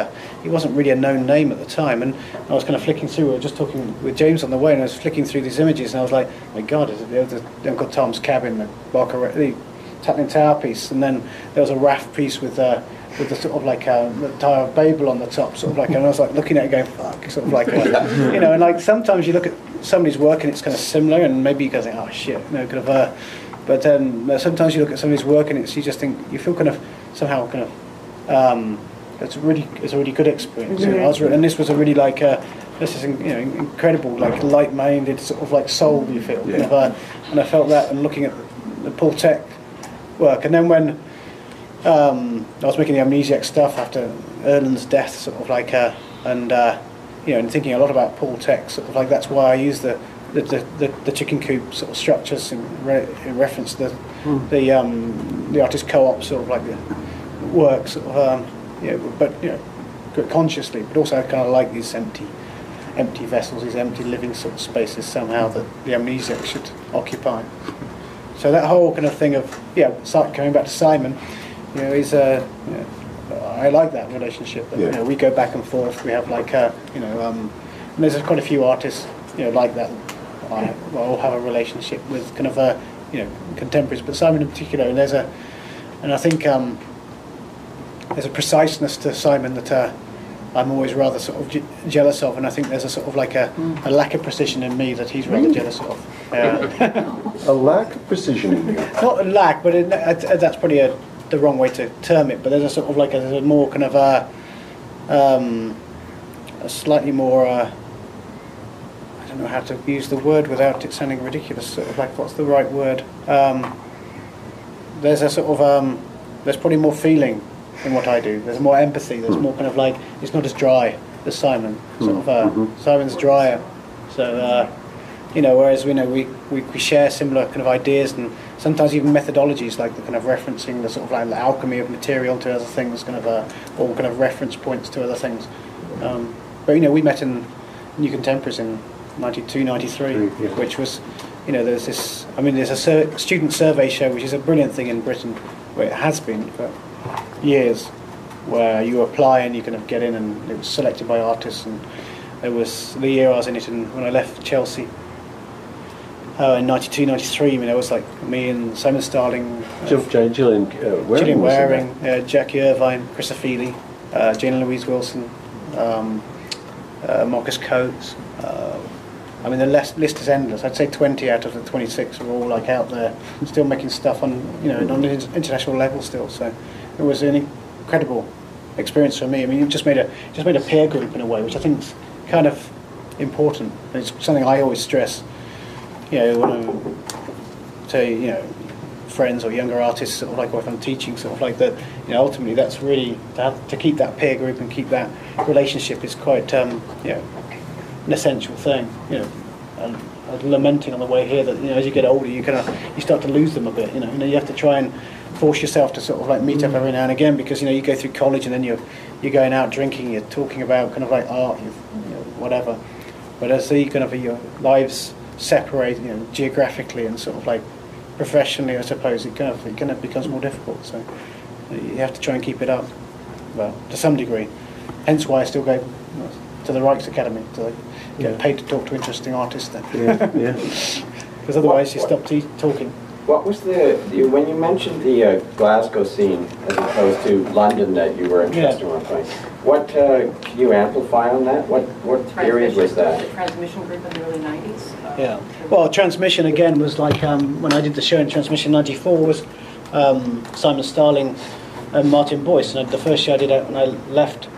he wasn't really a known name at the time, and I was kind of flicking through. We were just talking with James on the way, and I was flicking through these images, and I was like, my God, there's Uncle Tom's Cabin, the Tapnitz Tower piece, and then there was a raft piece with the sort of like the Tower of Babel on the top, sort of like, and I was like looking at it going, fuck, sort of like, and like sometimes you look at somebody's work and it's kind of similar, and maybe you go think, oh shit, kind of. But sometimes you look at somebody's work and you just think, you feel kind of somehow kind of it's a really good experience. And this was a really like this is incredible, like light-minded sort of like soul you feel. And I felt that, and looking at the Paul Tech work, and then when I was making the Amnesiac stuff after Erland's death, sort of like and thinking a lot about Paul Tech, sort of like that's why I use the chicken coop sort of structures in reference to the artist co-op sort of like the work sort of but consciously, but also I kind of like these empty vessels, these empty living sort of spaces somehow that the Amnesiac should occupy. So that whole kind of thing of coming back to Simon, is I like that relationship. That, we go back and forth. We have like and there's quite a few artists like that. I all have a relationship with kind of contemporaries, but Simon in particular. And I think there's a preciseness to Simon that I'm always rather sort of jealous of, and I think there's a sort of like a lack of precision in me that he's rather jealous of. A lack of precision in you? Not a lack, but that's probably the wrong way to term it. But there's a sort of like there's a more kind of a slightly more. I don't know how to use the word without it sounding ridiculous. Sort of like, what's the right word? There's a sort of there's probably more feeling in what I do. There's more empathy. There's more kind of like, it's not as dry as Simon. Sort of Simon's drier. So You know, whereas we share similar kind of ideas and sometimes even methodologies, like the kind of referencing the sort of like the alchemy of material to other things, kind of or kind of reference points to other things. But you know, we met in New Contemporaries in 92, 93, which was, you know, there's this. I mean, there's a student survey show, which is a brilliant thing in Britain, where it has been for years, where you apply and you kind of get in, and it was selected by artists. And it was the year I was in it, and when I left Chelsea. In 92, 93, I mean, it was like me and Simon Starling, Gillian Waring, Jackie Irvine, Chris Afili, Jane and Louise Wilson, Marcus Coates. I mean, the list is endless. I'd say 20 out of the 26 are all like out there, still making stuff on, you know, on an international level still. So it was an incredible experience for me. I mean, it just made a peer group in a way, which I think is kind of important. And it's something I always stress. You know, when I say, you know, friends or younger artists, sort of like, or if I'm teaching, sort of like that, you know, ultimately that's really, to keep that peer group and keep that relationship is quite, you know, an essential thing, you know. And I was lamenting on the way here that, you know, as you get older, you start to lose them a bit, you know, you have to try and force yourself to sort of like meet up every now and again, because, you know, you go through college and then you're going out drinking, you're talking about kind of like art, you know, whatever. But as the kind of your lives separate, you know, geographically and sort of like professionally, I suppose it kind of becomes more difficult. So you have to try and keep it up, well, to some degree. Hence why I still go to the Rijks Academy to get paid to talk to interesting artists. Then, because otherwise you stop talking. What was when you mentioned the Glasgow scene as opposed to London that you were interested in one point? What can you amplify on that? What period was that? The Transmission group in the early 90s. Yeah. Well, Transmission again was like when I did the show in Transmission '94 was Simon Starling and Martin Boyce, and the first show I did when I left.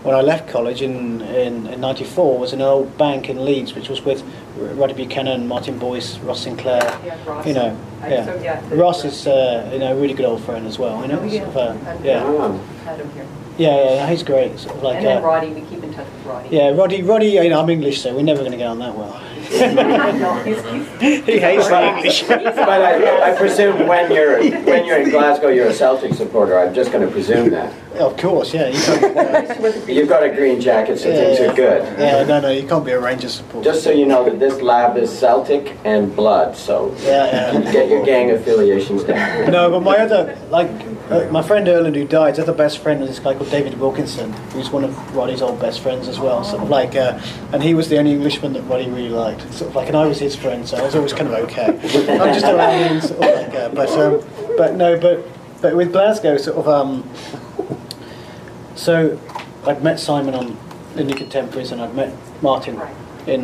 When I left college in '94 was an old bank in Leeds, which was with Roddy Buchanan, Martin Boyce, Ross Sinclair. Yeah, Ross. You know, Ross is you know, a really good old friend as well. You know, Had him here. Yeah, he's great. Sort of like, and then Roddy, we keep in touch with Roddy. Yeah, Roddy. You know, I'm English, so we're never going to get on that well. No, he hates the English. But I presume when you're in Glasgow, you're a Celtic supporter. I'm just going to presume that. Of course, yeah. You've got a green jacket, so things are good. Yeah, no, you can't be a Rangers supporter. Just so you know that this lab is Celtic and blood, so get your gang affiliations down. No, but my other, my friend Erland who died, his other best friend was this guy called David Wilkinson, who's one of Roddy's old best friends as well. Sort of like, and he was the only Englishman that Roddy really liked. Sort of like, and I was his friend, so I was always kind of okay. I'm just around him, sort of like, but with Glasgow, sort of, so I'd met Simon on the New Contemporaries, and I'd met Martin in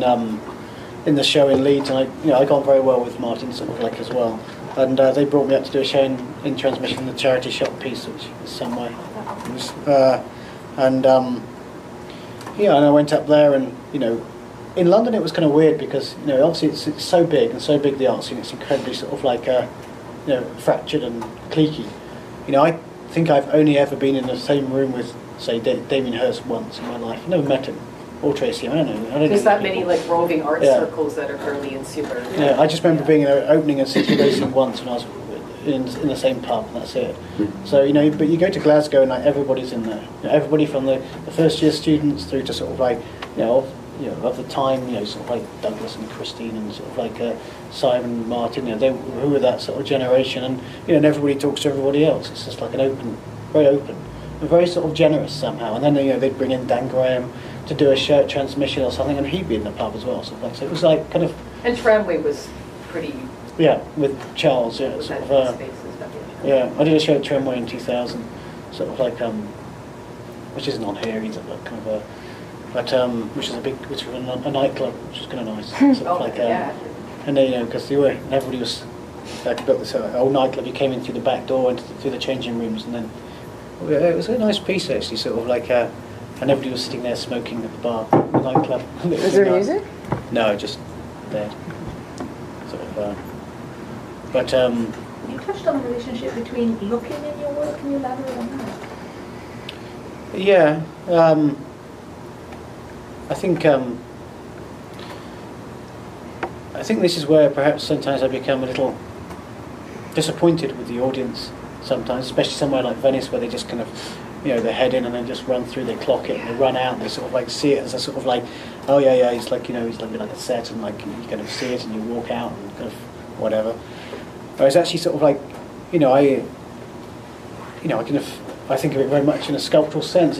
the show in Leeds, and I got very well with Martin, sort of like as well. And they brought me up to do a show in Transmission, the charity shop piece, which is somewhere. And I went up there, and you know, in London it was kind of weird because, you know, obviously it's so big, and so big the art scene, it's incredibly sort of like you know, fractured and cliquey. You know, I think I've only ever been in the same room with, say, Damien Hirst once in my life. I've never met him. Or Tracy, I don't know. There's that many like roving art circles that are fairly insular. Yeah, I just remember being opening a City Racing once when I was in the same pub, and that's it. So, you know, but you go to Glasgow and like everybody's in there. You know, everybody from the first year students through to sort of like, you know, of the time, you know, sort of like Douglas and Christine and sort of like Simon, Martin, you know, who were that sort of generation, and you know, and everybody talks to everybody else. It's just like an open, very open, and very sort of generous somehow. And then, you know, they'd bring in Dan Graham to do a shirt transmission or something, and he'd be in the pub as well. So it was like kind of. And Tramway was pretty. Yeah, with Charles. Yeah, sort of. Yeah, I did a show at Tramway in 2000, sort of like which isn't on here either, but kind of which was a nightclub, which was kind of nice. Sort of like and then, you know, because everybody was like built this old nightclub. You came in through the back door and through the changing rooms, and then it was a nice piece actually. Sort of like. And everybody was sitting there smoking at the bar, the nightclub. Was there music? No, just dead. Sort of. But you touched on the relationship between looking in your work. Can you elaborate on that? Yeah, I think think this is where perhaps sometimes I become a little disappointed with the audience sometimes, especially somewhere like Venice where they just kind of, they head in and then just run through, they clock it and they run out and they sort of like see it as a sort of like, oh yeah, he's like, he's like a set, and like you kind of see it and you walk out and kind of whatever. Whereas actually sort of like, I think of it very much in a sculptural sense.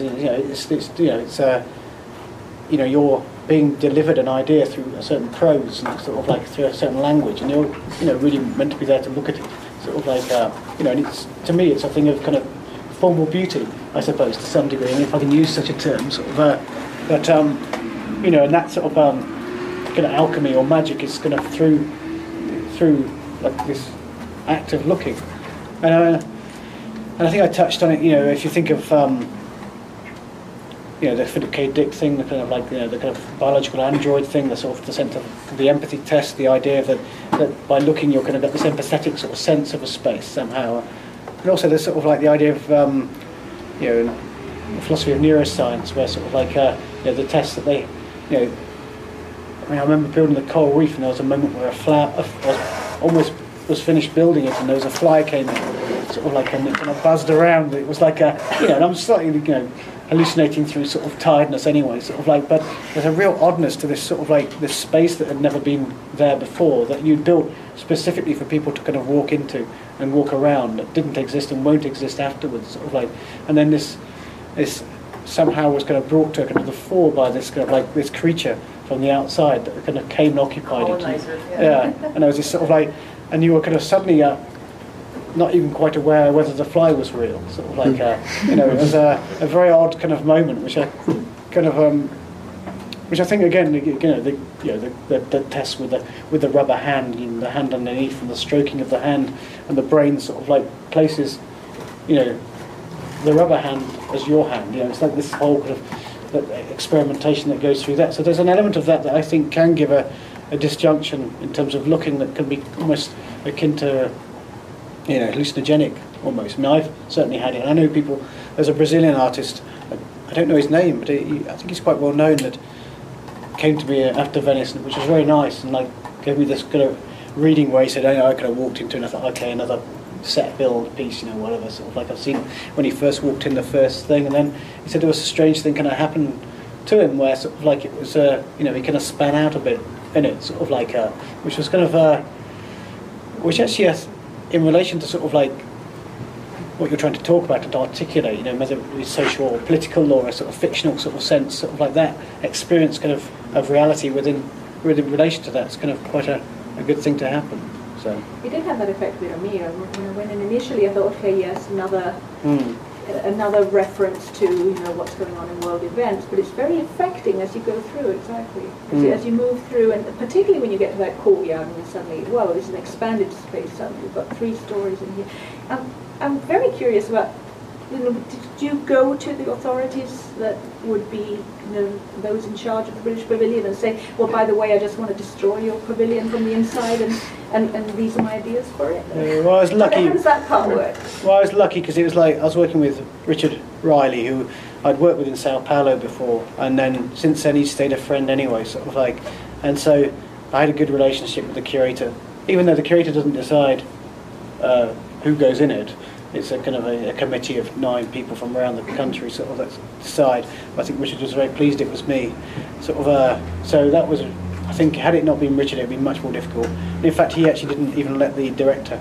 You're being delivered an idea through a certain prose and sort of like through a certain language, and you're really meant to be there to look at it. Sort of like and it's, to me, it's a thing of kind of formal beauty, I suppose, to some degree, and if I can use such a term, sort of. And that sort of kind of alchemy or magic is kind of through like this act of looking, and I think I touched on it. If you think of the Philip K. Dick thing, the kind of like the kind of biological android thing, the sort of the sense of the empathy test, the idea that by looking you're kind of got this empathetic sort of sense of a space somehow, and also there's sort of like the idea of the philosophy of neuroscience, where sort of like the tests that they I remember building the coral reef, and there was a moment where a flower almost was finished building it, and there was a fly came in, sort of like, and it kind of buzzed around. It was like and I'm slightly hallucinating through sort of tiredness anyway, sort of like, but there's a real oddness to this sort of like this space that had never been there before, that you built specifically for people to kind of walk into and walk around, that didn't exist and won't exist afterwards, sort of like, and then this somehow was kind of brought to kind of the fore by this kind of like this creature from the outside that kind of came and occupied it. And there was this sort of like, and you were kind of suddenly not even quite aware whether the fly was real, sort of like it was a very odd kind of moment, which I kind of which I think again the test with the rubber hand, the hand underneath, and the stroking of the hand, and the brain sort of like places the rubber hand as your hand. It's like this whole kind of experimentation that goes through that. So there's an element of that I think can give a disjunction in terms of looking that can be almost akin to hallucinogenic almost. I mean, I've certainly had it. I know people. There's a Brazilian artist. I don't know his name, but I think he's quite well known, that came to me after Venice, which was very nice, and like gave me this kind of reading where he said, I kind of walked into it and I thought, okay, another set build piece, whatever, sort of like I've seen when he first walked in the first thing, and then he said there was a strange thing kind of happened to him where sort of like it was, he kind of span out a bit in it, sort of like, which was kind of, which actually in relation to sort of like what you're trying to talk about and to articulate, whether it be social or political or a sort of fictional sort of sense, sort of like that experience kind of reality within relation to that is kind of quite a good thing to happen. So it did have that effect with me. When I went in initially, I thought, okay, yes, another reference to what's going on in world events, but it's very affecting as you go through. Exactly, as you move through, and particularly when you get to that courtyard, and suddenly, well, it's an expanded space. Suddenly, you've got 3 stories in here. I'm very curious about. Did you go to the authorities that would be, those in charge of the British Pavilion and say, well, by the way, I just want to destroy your pavilion from the inside, and these are my ideas for it? Well, I was lucky. How does that part work? Well, I was lucky because it was like I was working with Richard Riley, who I'd worked with in Sao Paulo before, and then since then he stayed a friend anyway, sort of like, and so I had a good relationship with the curator, even though the curator doesn't decide who goes in it. It's a kind of a committee of 9 people from around the country sort of that decide. I think Richard was very pleased it was me. Sort of, so that was, I think, had it not been Richard, it would be much more difficult. In fact, he actually didn't even let the director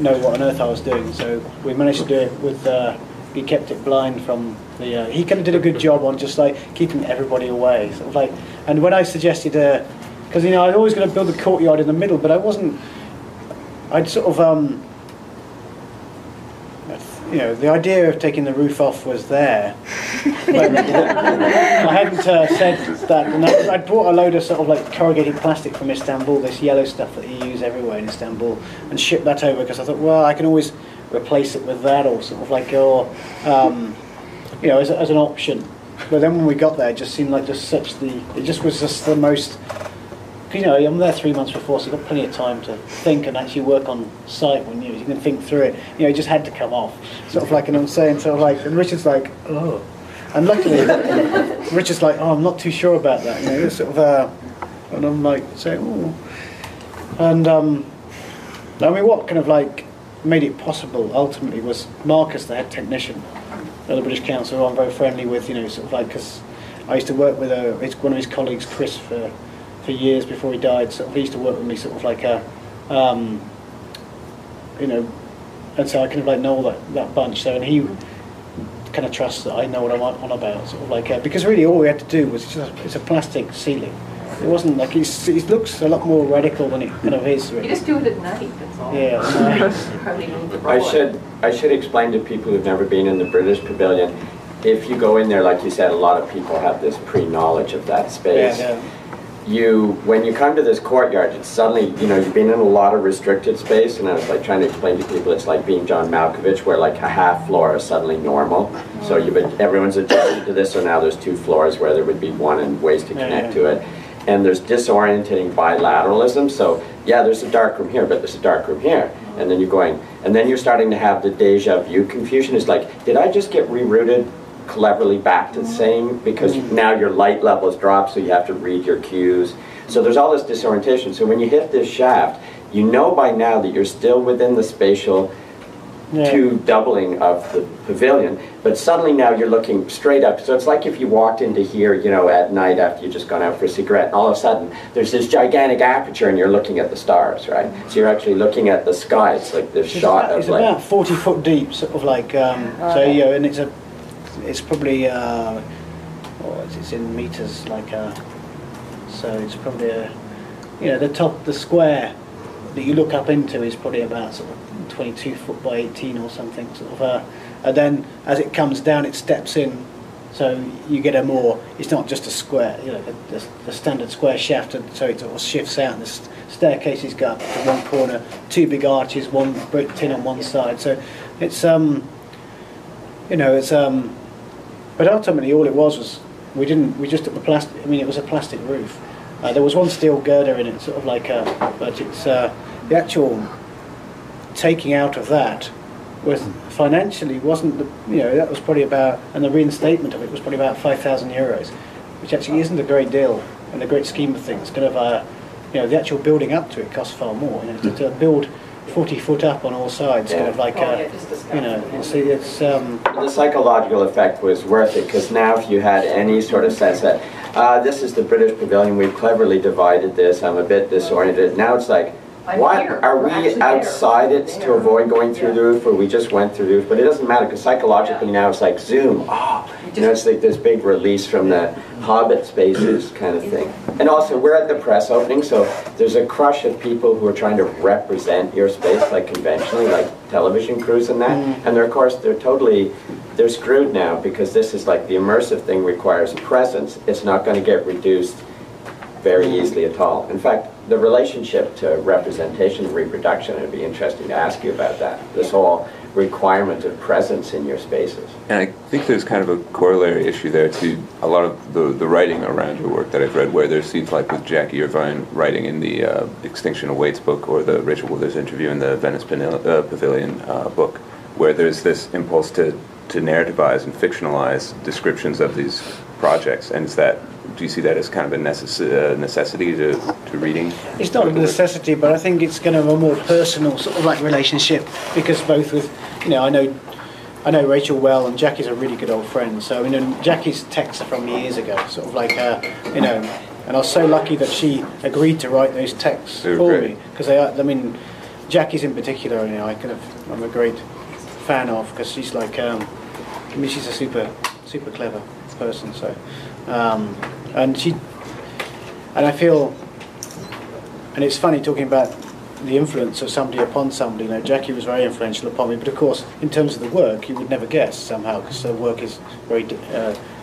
know what on earth I was doing. So we managed to do it with, he kept it blind from the, he kind of did a good job on just like keeping everybody away. Sort of like, and when I suggested, because I was always going to build the courtyard in the middle, but I'd sort of, the idea of taking the roof off was there. But I hadn't said that. And I'd brought a load of sort of like corrugated plastic from Istanbul, this yellow stuff that you use everywhere in Istanbul, and shipped that over because I thought, well, I can always replace it with that, or sort of like, as an option. But then when we got there, it just seemed like it just was the most. I'm there 3 months before, so I've got plenty of time to think and actually work on site when you can think through it. It just had to come off. Sort of like, and I'm saying, sort of like, and Richard's like, oh. And luckily, Richard's like, oh, I'm not too sure about that. Sort of, and I'm like saying, oh. And I mean, what kind of like made it possible ultimately was Marcus, the head technician at the British Council, who I'm very friendly with, you know, sort of like, because I used to work with one of his colleagues, Chris, for years before he died. So he used to work with me sort of like a, you know, and so I kind of like know that bunch. So, and he kind of trusts that I know what I'm on about, sort of like, because really all we had to do was it's a plastic ceiling. It wasn't like it looks a lot more radical than it kind of is. Really. You just do it at night. That's all. Yeah. I should explain to people who've never been in the British Pavilion. If you go in there, like you said, a lot of people have this pre-knowledge of that space. Yeah. When you come to this courtyard, it's suddenly, you know, you've been in a lot of restricted space, and I was like trying to explain to people, it's like being John Malkovich, where like a half floor is suddenly normal. So everyone's adjusted to this, so now there's 2 floors where there would be one and ways to connect to it. And there's disorientating bilateralism, so yeah, there's a dark room here, but there's a dark room here. And then you're starting to have the deja vu confusion. It's like, did I just get rerouted cleverly back to the same? Because now your light levels drop, so you have to read your cues. So there's all this disorientation. So when you hit this shaft, you know by now that you're still within the spatial doubling of the pavilion, but suddenly now you're looking straight up. So it's like if you walked into here, you know, at night after you've just gone out for a cigarette, and all of a sudden there's this gigantic aperture and you're looking at the stars, right? So you're actually looking at the sky. It's like this shot of like... It's about 40 foot deep, sort of like, so, you know, and it's probably, it's in meters, like, so it's probably, you know, the square that you look up into is probably about sort of 22 foot by 18 or something, sort of, and then as it comes down it steps in, so you get it's not just a square, you know, the standard square shaft, and so it sort of shifts out, and the staircases go up to one corner, 2 big arches, one brick tin on one side, so it's, you know, it's, but ultimately all it was we just took the plastic, I mean it was a plastic roof, there was one steel girder in it, sort of like, but it's, the actual taking out of that was financially wasn't you know, that was probably about, and the reinstatement of it was probably about €5,000, which actually isn't a great deal in the great scheme of things. Kind of you know, the actual building up to it costs far more, you know, to build 40 foot up on all sides, kind of like you know, it's the psychological effect was worth it, because now if you had any sort of sense that this is the British Pavilion, we've cleverly divided this, I'm a bit disoriented, now it's like, what, are we outside it to avoid going through the roof, or we just went through the roof? But it doesn't matter, because psychologically now it's like zoom, you know, it's like this big release from the Hobbit spaces kind of thing. And also we're at the press opening, so there's a crush of people who are trying to represent your space, like conventionally, like television crews and that, and of course they're screwed now, because this is like the immersive thing requires presence. It's not going to get reduced very easily at all. In fact, the relationship to representation and reproduction, it'd be interesting to ask you about that. This whole requirement of presence in your spaces. And I think there's kind of a corollary issue there to a lot of the writing around your work that I've read, where there seems like with Jackie Irvine writing in the Extinction Awaits book, or the Rachel Withers interview in the Venice Pavilion book, where there's this impulse to narrativize and fictionalize descriptions of these projects, and do you see that as kind of a necessity to reading? It's not a necessity, but I think it's kind of a more personal sort of like relationship, because both with, you know, I know Rachel well, and Jackie's a really good old friend. So, you know, Jackie's texts are from years ago, sort of like, you know, and I was so lucky that she agreed to write those texts for me, because I mean, Jackie's in particular, you know, I'm a great fan of, because she's like, I mean, she's a super clever person. So, and I feel, and it's funny talking about the influence of somebody upon somebody. You know, Jackie was very influential upon me, but of course, in terms of the work, you would never guess somehow, because the work is very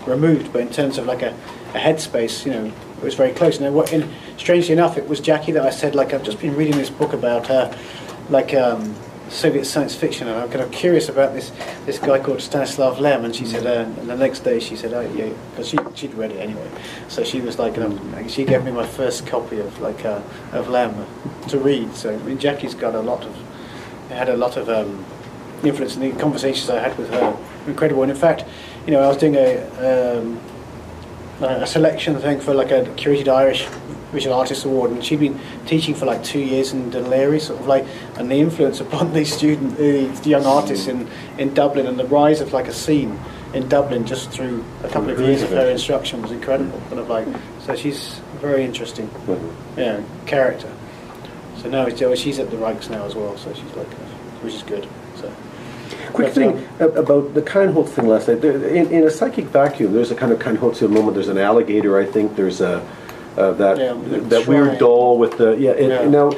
removed. But in terms of like a headspace, you know, it was very close. And strangely enough, it was Jackie that I said, like, I've just been reading this book about Soviet science fiction, and I'm kind of curious about this guy called Stanislav Lem, and she said, and the next day she said, oh yeah, because she'd read it anyway, so she was like, she gave me my first copy of Lem to read. So I mean, Jackie's got had a lot of influence, and the conversations I had with her were incredible. And in fact, you know, I was doing a selection thing for like a curated Irish Visual Artist Award, and she'd been teaching for like 2 years in Dún Laoghaire, sort of like, and the influence upon these young artists in Dublin, and the rise of like a scene in Dublin just through a couple of years of her instruction was incredible. Kind of like, so she's a very interesting, character. So now she's at the Rijks now as well, so she's like, which is good. So. Quick thing about the Keinholz thing last night. In a psychic vacuum, there's a kind of Keinholzian moment. There's an alligator, I think. There's that weird doll with the Now,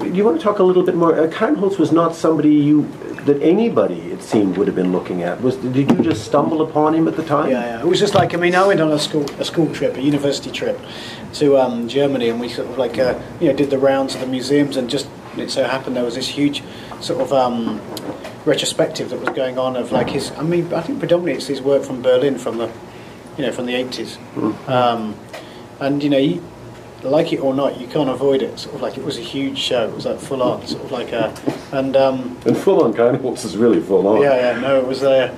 you want to talk a little bit more? Keinholz was not somebody that anybody, it seemed, would have been looking at. Did you just stumble upon him at the time? Yeah. It was just like, I mean, I went on a school trip, a university trip to Germany, and we sort of like did the rounds of the museums, and just it so happened there was this huge sort of retrospective that was going on of like his. I mean, I think predominantly it's his work from Berlin from the 80s. And you like it or not, you can't avoid it. Sort of like it was a huge show. It was like full on, sort of like and full on Keinholz is really full on. No, it was that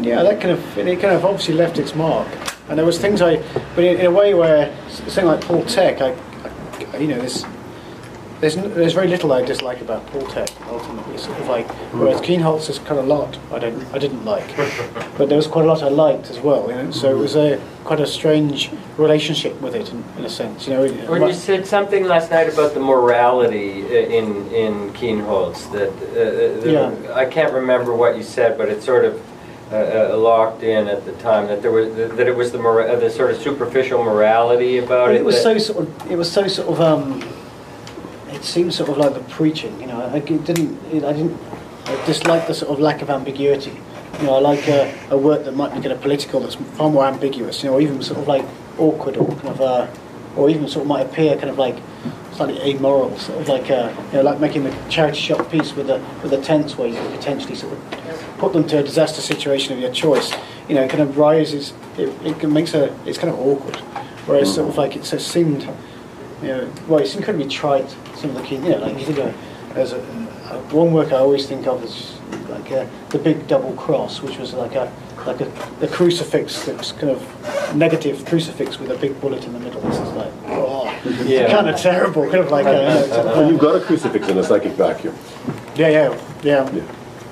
kind of obviously left its mark. And there was things but in a way where something like Paul Tech, there's very little I dislike about Paul Tech ultimately. Sort of like, whereas Keinholz is kind of a lot I didn't like, but there was quite a lot I liked as well. So it was quite a strange relationship with it in a sense. When you said something last night about the morality in Keinholz, that I can't remember what you said, but it sort of locked in at the time that it was the sort of superficial morality about it. It was so sort of. It seemed sort of like the preaching, I disliked the sort of lack of ambiguity. I like a work that might be kind of political that's far more ambiguous, or even sort of like awkward, or kind of, or even sort of might appear kind of like slightly amoral, sort of like like making the charity shop piece with the tents, where you could potentially sort of put them to a disaster situation of your choice. It kind of rises. It's kind of awkward, whereas sort of like it seemed. It's incredibly trite. Some of the key, like you think there's one work I always think of as like the big double cross, which was like the crucifix that's kind of negative crucifix with a big bullet in the middle. It's just like, kind of terrible, kind of like. Well, you've got a crucifix in a psychic vacuum. Yeah.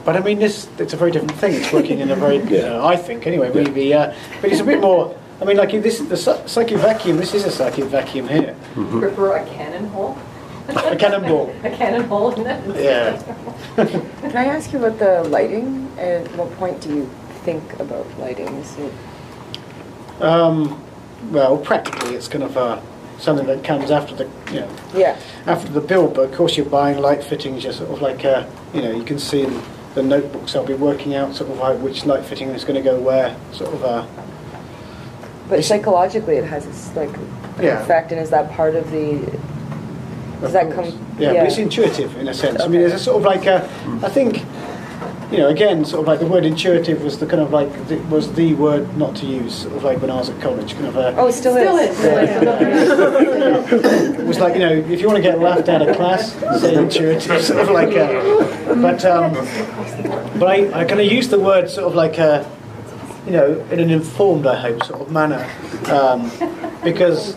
But I mean, it's a very different thing. It's working in a very, I think anyway, maybe. But it's a bit more. I mean, like the psychic vacuum. This is a psychic vacuum here. Prefer a cannon hole? A cannonball. A cannonball in it? Yeah. Can I ask you about the lighting? At what point do you think about lighting? Is it? Well, practically, it's kind of something that comes after after the build. But of course, you're buying light fittings. You're sort of like you can see in the notebooks I'll be working out sort of like which light fitting is going to go where. Sort of. But psychologically, it has this like effect, and is that part of the? Does that come? Yeah, but it's intuitive in a sense. Okay. I mean, there's a sort of like I think, again, sort of like the word intuitive was the kind of like was the word not to use. Sort of like when I was at college, kind of. It still is. It was like if you want to get laughed out of class, say intuitive. Sort of like, but I kind of use the word sort of like in an informed, I hope, sort of manner, because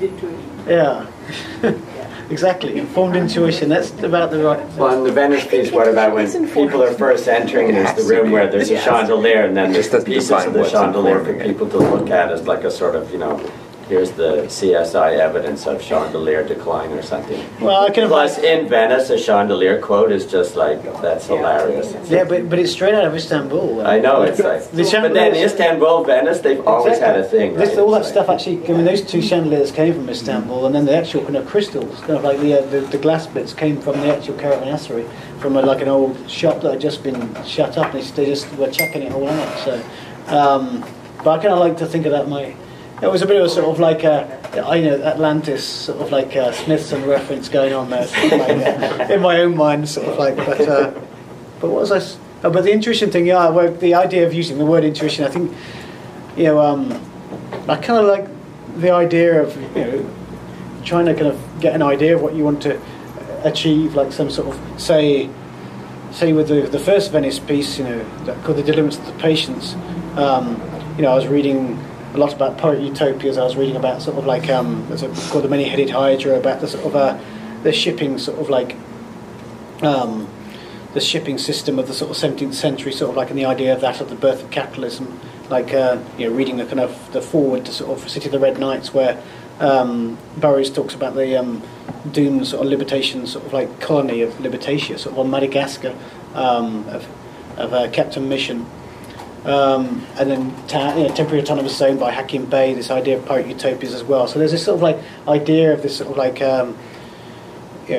exactly, informed intuition. That's about the right. Well, in the Venice piece, what about when people are first entering? There's the room where there's a chandelier, and then there's the pieces of the chandelier for people to look at as like a sort of here's the CSI evidence of chandelier decline or something. Well, Plus, in Venice, a chandelier quote is just like, that's hilarious. Yeah, but it's straight out of Istanbul. I know, it's like, but then Istanbul, Venice, they've always had a thing, right? All that stuff actually, I mean, those two chandeliers came from Istanbul, and then the actual kind of crystals, kind of like the glass bits came from the actual caravanserai, from like an old shop that had just been shut up, and they just were chucking it all out, so. But I kind of like to think of that it was a bit of a sort of like Atlantis sort of like Smithson reference going on there, sort of like, in my own mind, sort of like. But what was I? But the intuition thing, the idea of using the word intuition, I think, I kind of like the idea of trying to kind of get an idea of what you want to achieve, like some sort of say with the first Venice piece, called The Deliverance of the Patients. I was reading a lot about poet utopias. I was reading about sort of like there's a book called The Many-Headed Hydra, about the sort of the shipping sort of like the shipping system of the sort of 17th century, sort of like in the idea of that, of the birth of capitalism, like reading the kind of the forward to sort of City of the Red Knights, where Burroughs talks about the doomed sort of libertation sort of like colony of Libertatia, sort of on Madagascar, of Captain Mission. And then Temporary Autonomous Zone by Hakim Bey, this idea of poet utopias as well. So there's this sort of like idea of this sort of like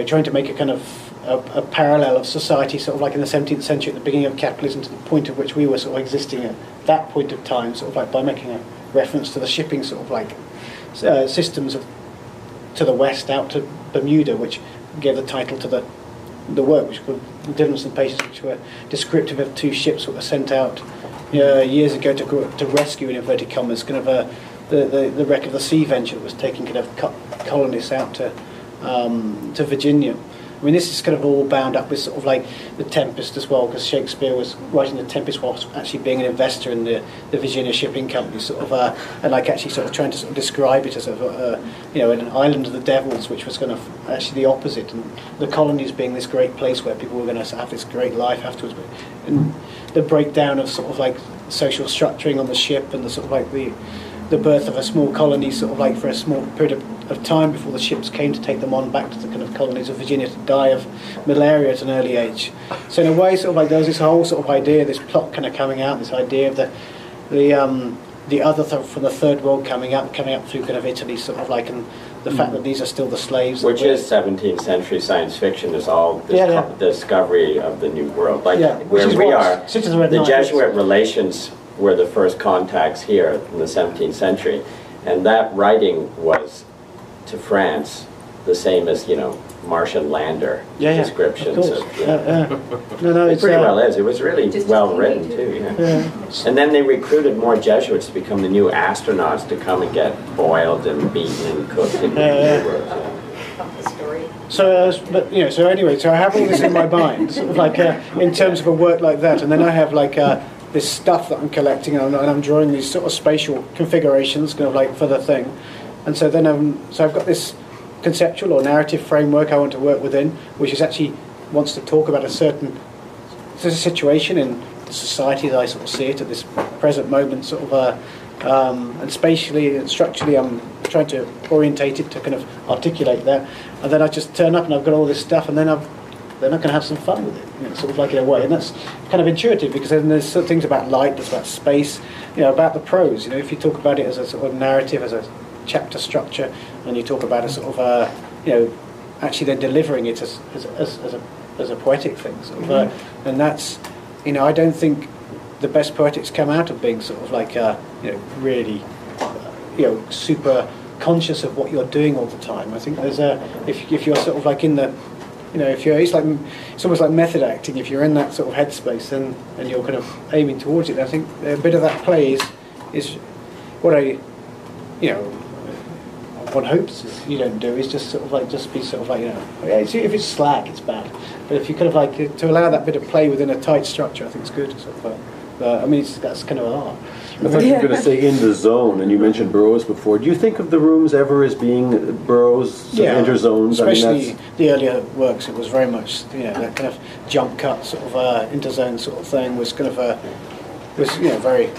trying to make a kind of a parallel of society sort of like in the 17th century at the beginning of capitalism to the point at which we were sort of existing at that point of time, sort of like by making a reference to the shipping sort of like systems to the west out to Bermuda, which gave the title to the work, which were Deliverance and Patience, which were descriptive of two ships that were sent out years ago to rescue, in inverted commas, kind of the wreck of the Sea Venture that was taking kind of colonists out to Virginia. I mean, this is kind of all bound up with sort of like The Tempest as well, because Shakespeare was writing The Tempest whilst actually being an investor in the Virginia Shipping Company, sort of, and like actually sort of trying to sort of describe it as an island of the devils, which was kind of actually the opposite, and the colonies being this great place where people were going to have this great life afterwards. And the breakdown of sort of like social structuring on the ship, and the sort of like the birth of a small colony sort of like for a small period of time before the ships came to take them on back to the kind of colonies of Virginia to die of malaria at an early age. So in a way, sort of like there was this whole sort of idea, this plot kind of coming out, this idea of the other from the third world coming up through kind of Italy, sort of like, and the fact that these are still the slaves. Which is 17th century science fiction, is all this discovery of the new world. Like where we are, the Jesuit relations were the first contacts here in the 17th century, and that writing was to France the same as Martian lander descriptions of it pretty well is. It was really well written too. And then they recruited more Jesuits to become the new astronauts to come and get boiled and beaten and cooked in the world. So so I have all this in my mind, sort of like in terms of a work like that, and then I have like this stuff that I'm collecting, and I'm drawing these sort of spatial configurations, kind of like for the thing, and so then I've got this conceptual or narrative framework I want to work within, which is actually wants to talk about a certain situation in the society that I sort of see it at this present moment, sort of, and spatially and structurally I'm trying to orientate it to kind of articulate that, and then I just turn up and I've got all this stuff, and then they're not going to have some fun with it, sort of like in a way, and that's kind of intuitive, because then there's sort of things about light, there's about space, about the prose. If you talk about it as a sort of narrative, as a chapter structure, and you talk about a sort of actually then delivering it as a poetic thing, sort of, and that's I don't think the best poetics come out of being sort of like really super conscious of what you're doing all the time. I think there's if you're sort of like in the it's almost like method acting. If you're in that sort of headspace, and you're kind of aiming towards it, I think a bit of that play is what one hopes you don't do is just sort of like be sort of like if it's slack, it's bad. But if you kind of like to allow that bit of play within a tight structure, I think it's good. Sort of that's kind of art. I thought you were going to say in the zone, and you mentioned Burroughs before. Do you think of the rooms ever as being Burroughs interzones? Especially the earlier works, it was very much that kind of jump cut sort of interzone sort of thing was kind of very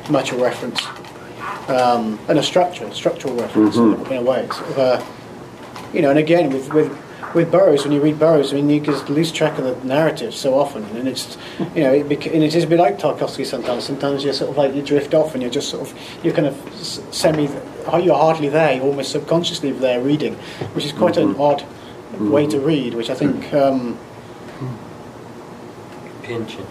much a reference and a structural reference in a way. Sort of, and again with Burroughs, when you read Burroughs, I mean, you just lose track of the narrative so often, and it's, and it is a bit like Tarkovsky sometimes. Sometimes you're sort of like, you drift off, and you're just sort of, you're kind of you're hardly there, you're almost subconsciously there reading, which is quite an odd way to read, which I think... Pinching.